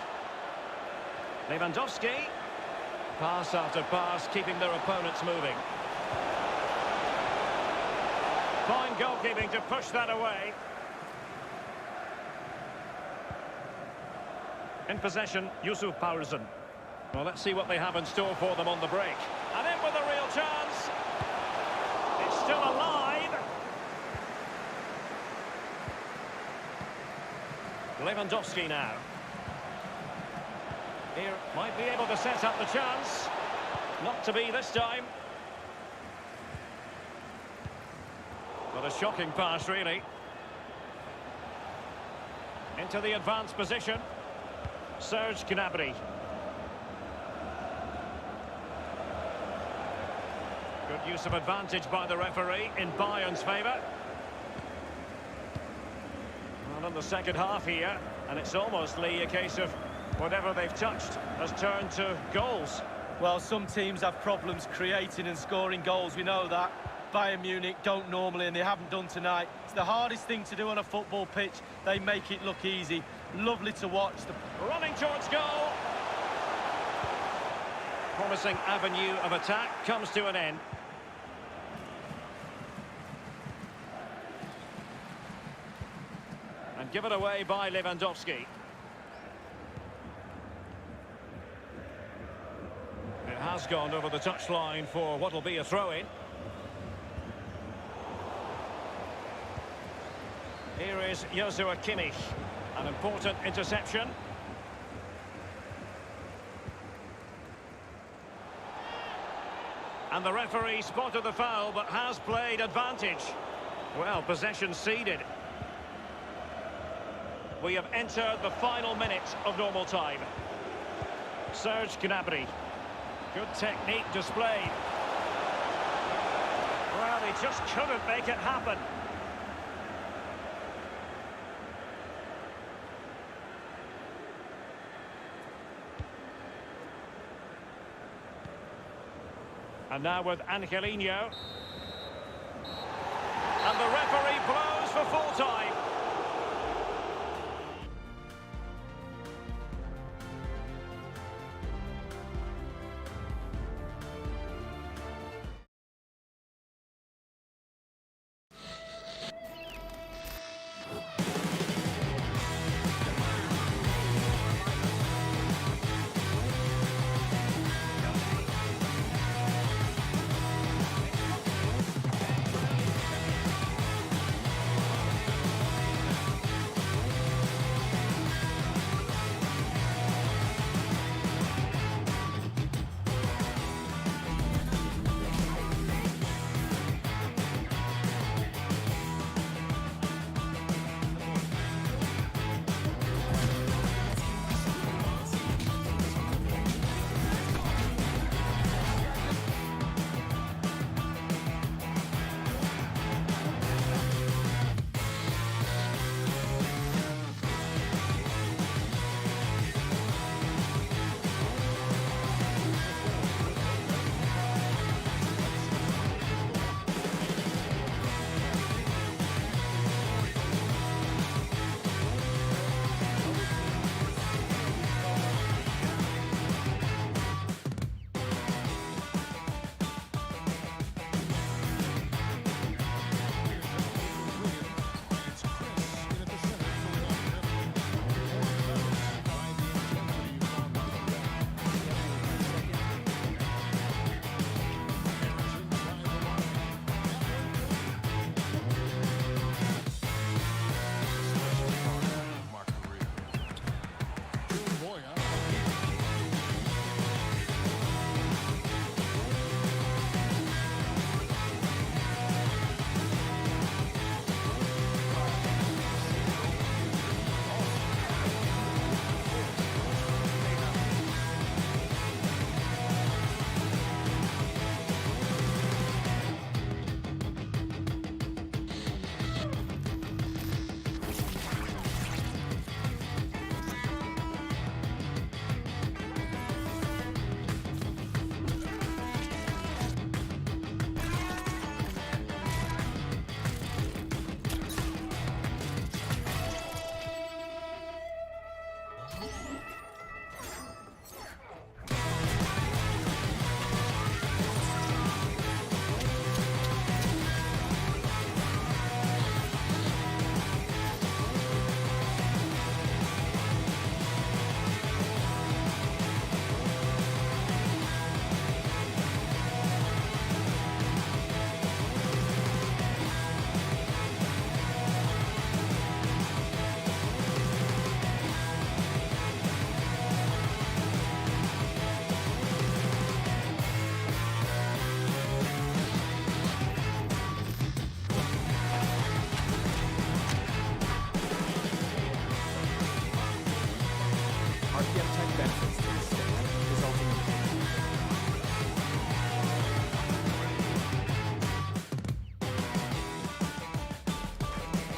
Lewandowski. Pass after pass, keeping their opponents moving. Fine goalkeeping to push that away. In possession, Yusuf Paulsen. Well, let's see what they have in store for them on the break. And in with a real chance. It's still alive. Lewandowski now. Here, might be able to set up the chance. Not to be this time. What a shocking pass, really. Into the advanced position. Serge Gnabry. Good use of advantage by the referee in Bayern's favour. Well, in the second half here, and it's almost, Lee, a case of whatever they've touched has turned to goals. Well, some teams have problems creating and scoring goals, we know that. Bayern Munich don't normally, and they haven't done tonight. It's the hardest thing to do on a football pitch. They make it look easy. Lovely to watch. Running towards goal. Promising avenue of attack comes to an end. And given away by Lewandowski. It has gone over the touchline for what will be a throw-in. Here is Joshua Kimmich. An important interception. And the referee spotted the foul, but has played advantage. Well, possession ceded. We have entered the final minute of normal time. Serge Gnabry. Good technique displayed. Well, he just couldn't make it happen. And now with Angelino. And the referee blows for full time.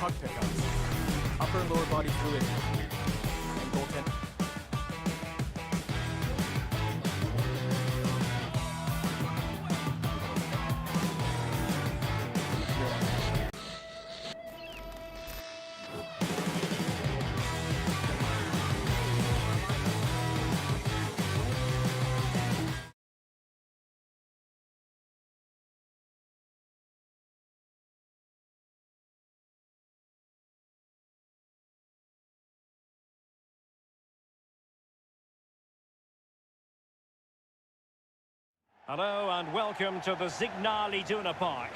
puck pickups, upper and lower body fluidity, and goaltending. Hello and welcome to the Signal Iduna Park.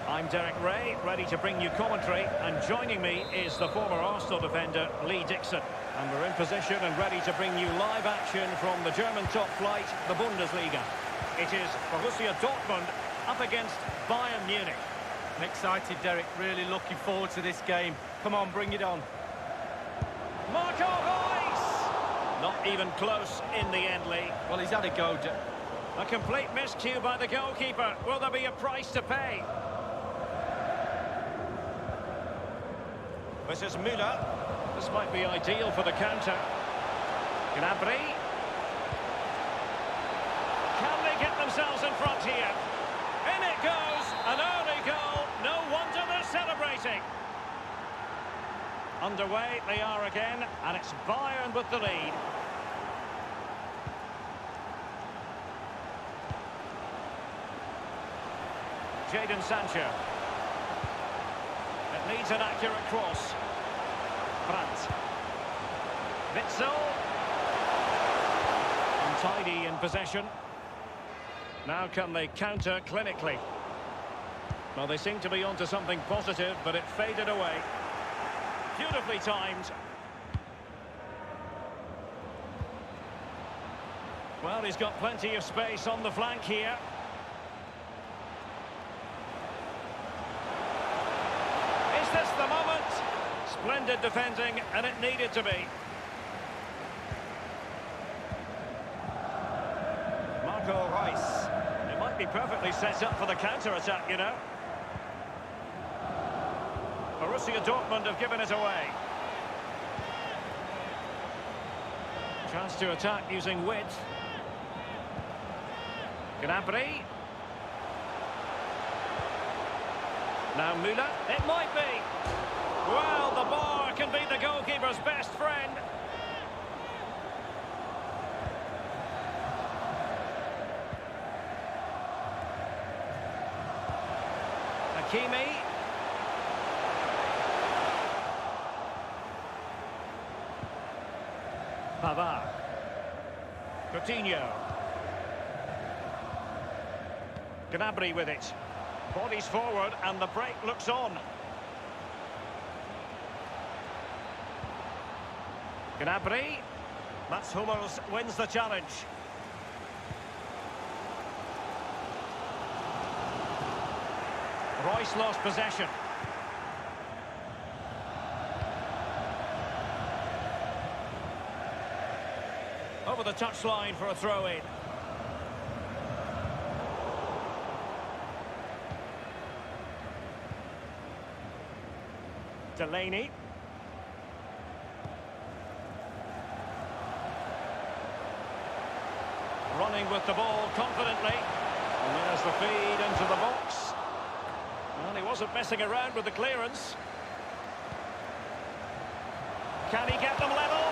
I'm Derek Ray, ready to bring you commentary, and joining me is the former Arsenal defender, Lee Dixon. And we're in position and ready to bring you live action from the German top flight, the Bundesliga. It is Borussia Dortmund up against Bayern Munich. I'm excited, Derek. Really looking forward to this game. Come on, bring it on. Marco Reus! Not even close in the end, Lee. Well, he's had a go. A complete miscue by the goalkeeper. Will there be a price to pay? This is Müller. This might be ideal for the counter. Gnabry. Can they get themselves in front here? In it goes, an early goal. No wonder they're celebrating. Underway they are again, and it's Bayern with the lead. Jadon Sancho. It needs an accurate cross. Brandt. Witzel. Untidy in possession. Now can they counter clinically? Well, they seem to be onto something positive, but it faded away. Beautifully timed. Well, he's got plenty of space on the flank here. Is this the moment? Splendid defending, and it needed to be. Marco Reus. It might be perfectly set up for the counter-attack, you know. Borussia Dortmund have given it away. Chance to attack using width. Gnabry. Now Müller. It might be. Well, the bar can be the goalkeeper's best friend. Hakimi. Pavard. Coutinho. Gnabry with it. Bodies forward and the break looks on. Gnabry. Mats Hummels wins the challenge. Reus lost possession. Over the touchline for a throw-in. Delaney. Running with the ball confidently. And there's the feed into the box. Well, he wasn't messing around with the clearance. Can he get them level?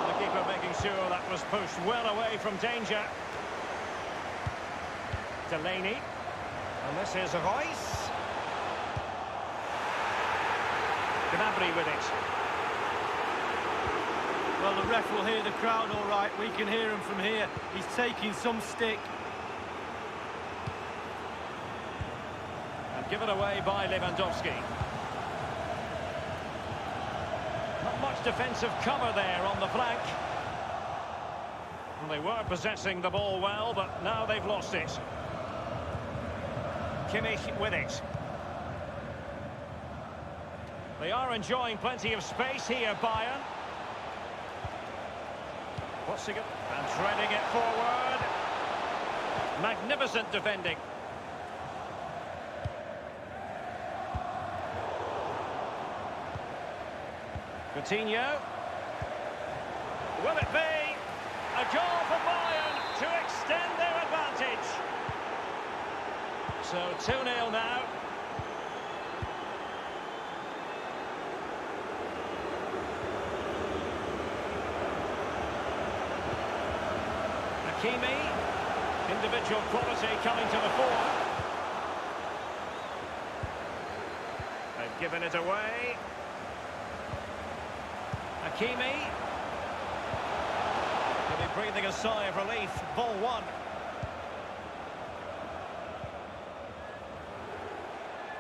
The keeper making sure that was pushed well away from danger. Delaney. And this is Reus. Gnabry with it. Well, the ref will hear the crowd all right. We can hear him from here. He's taking some stick. And given away by Lewandowski. Not much defensive cover there on the flank. Well, they were possessing the ball well, but now they've lost it. Kimmich with it. They are enjoying plenty of space here, Bayern. What's he got? And threading it forward. Magnificent defending. Coutinho. Will it be a goal for Bayern to extend their advantage? So 2-0 now. Hakimi. Individual quality coming to the fore. They've given it away. Hakimi. He'll be breathing a sigh of relief. Ball one.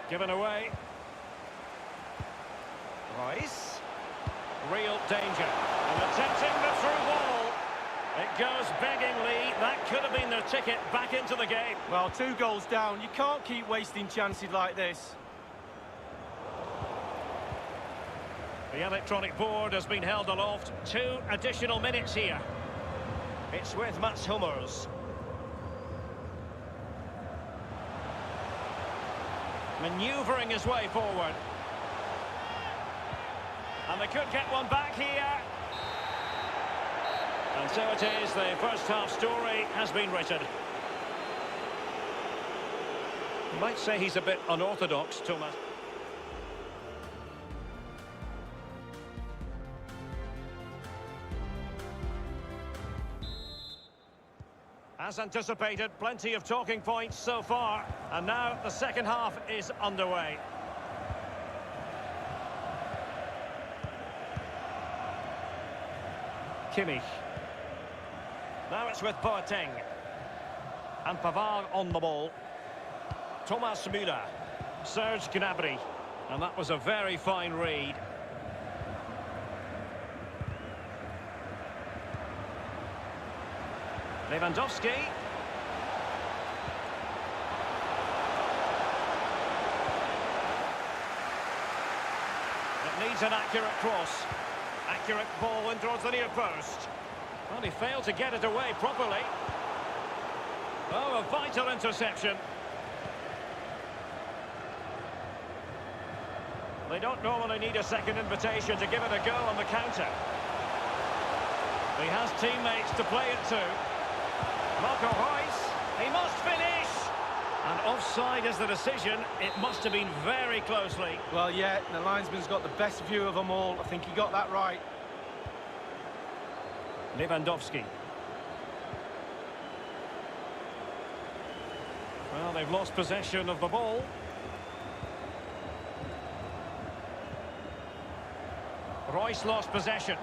Given away. Rice. Real danger. And attempting the through ball. It goes beggingly. That could have been their ticket back into the game. Well, 2 goals down. You can't keep wasting chances like this. The electronic board has been held aloft. 2 additional minutes here. It's with Mats Hummels. Manoeuvring his way forward. And they could get one back here. And so it is, the first half story has been written. You might say he's a bit unorthodox, Thomas. As anticipated, plenty of talking points so far. And now the second half is underway. Kimmich. Now it's with Boateng. And Pavard on the ball. Thomas Müller. Serge Gnabry. And that was a very fine read. Lewandowski. It needs an accurate cross. Accurate ball in towards the near post. Well, he failed to get it away properly. Oh, a vital interception. They don't normally need a second invitation to give it a go on the counter. He has teammates to play it to. Marco Reus, he must finish! And offside is the decision. It must have been very closely. Well, yeah, the linesman's got the best view of them all. I think he got that right. Lewandowski. Well, they've lost possession of the ball. Reus lost possession.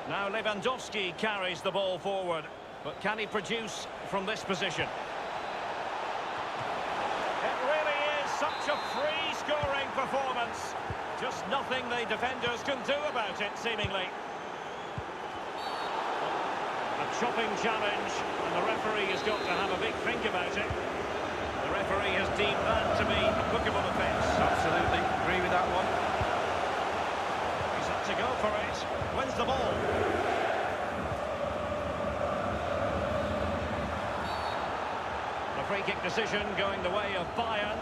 Now Lewandowski carries the ball forward. But can he produce from this position? It really is such a free-scoring performance. Just nothing the defenders can do about it, seemingly. A chopping challenge, and the referee has got to have a big think about it. The referee has deemed that to be a bookable offence. Absolutely, agree with that one. He's up to go for it. Wins the ball. The free kick decision going the way of Bayern.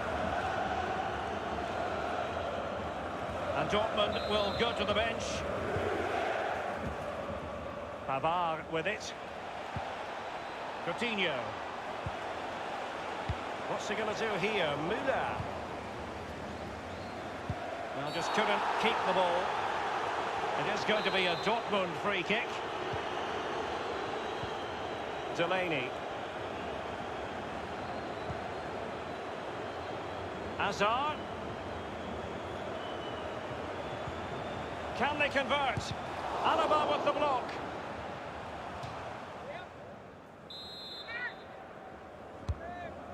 And Dortmund will go to the bench. Pavard with it. Coutinho. What's he going to do here? Müller. Well, just couldn't keep the ball. It is going to be a Dortmund free kick. Delaney. Hazard. Can they convert? Alaba with the block.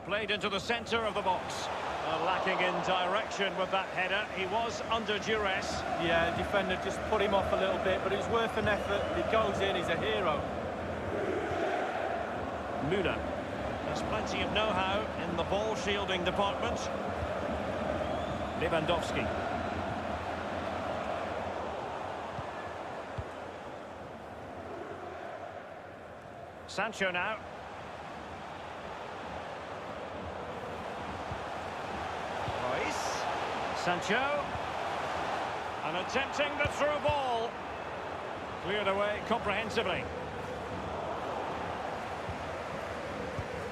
Played into the centre of the box. Lacking in direction with that header. He was under duress. Yeah, the defender just put him off a little bit, but it was worth an effort. He goes in, he's a hero. Müller. There's plenty of know-how in the ball shielding department. Lewandowski. Sancho now. Reus. Sancho. And attempting the through ball. Cleared away comprehensively.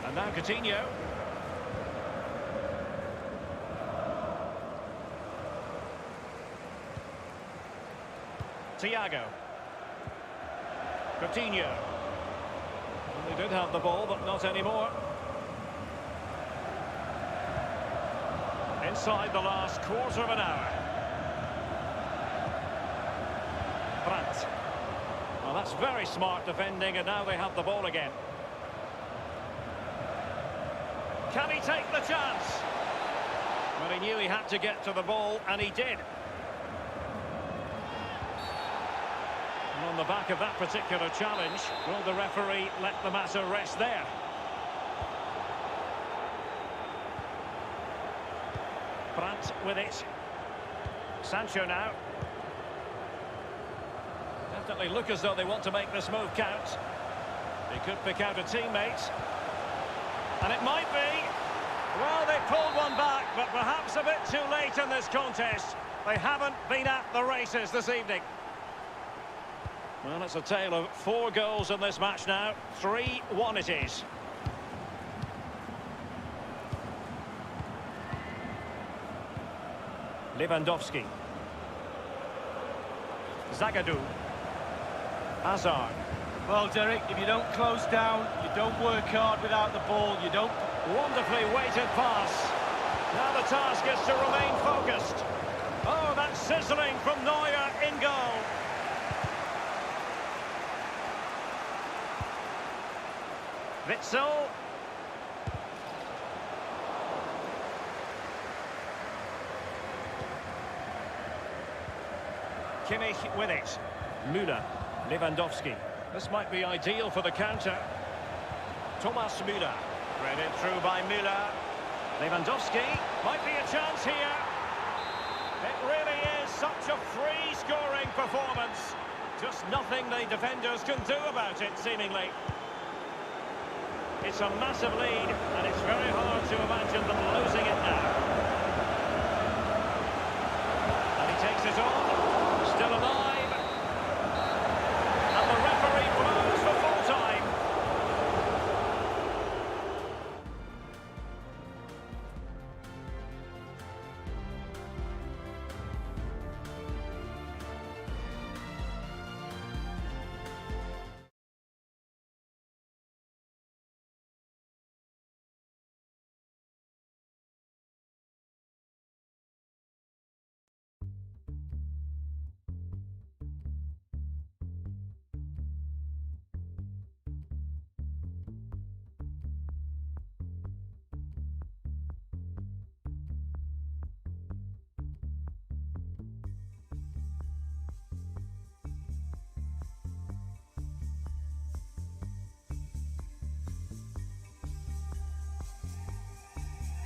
And now Coutinho. Thiago. Coutinho. Well, they did have the ball, but not anymore. Inside the last quarter of an hour. Brandt. Well, that's very smart defending, and now they have the ball again. Can he take the chance? Well, he knew he had to get to the ball, and he did. And on the back of that particular challenge, will the referee let the matter rest there? Brandt with it. Sancho now. Definitely look as though they want to make this move count. They could pick out a teammate. And it might be. Well, they pulled one back, but perhaps a bit too late in this contest. They haven't been at the races this evening. Well, it's a tale of 4 goals in this match now. 3-1 it is. Lewandowski. Zagadou. Hazard. Well, Derek, if you don't close down, you don't work hard without the ball, you don't... Wonderfully weighted pass. Now the task is to remain focused. Oh, that's sizzling from Neuer in goal. Witsel. Kimmich with it. Müller. Lewandowski. This might be ideal for the counter. Thomas Müller. Read it through by Müller. Lewandowski. Might be a chance here. It really is such a free-scoring performance. Just nothing the defenders can do about it, seemingly. It's a massive lead, and it's very hard to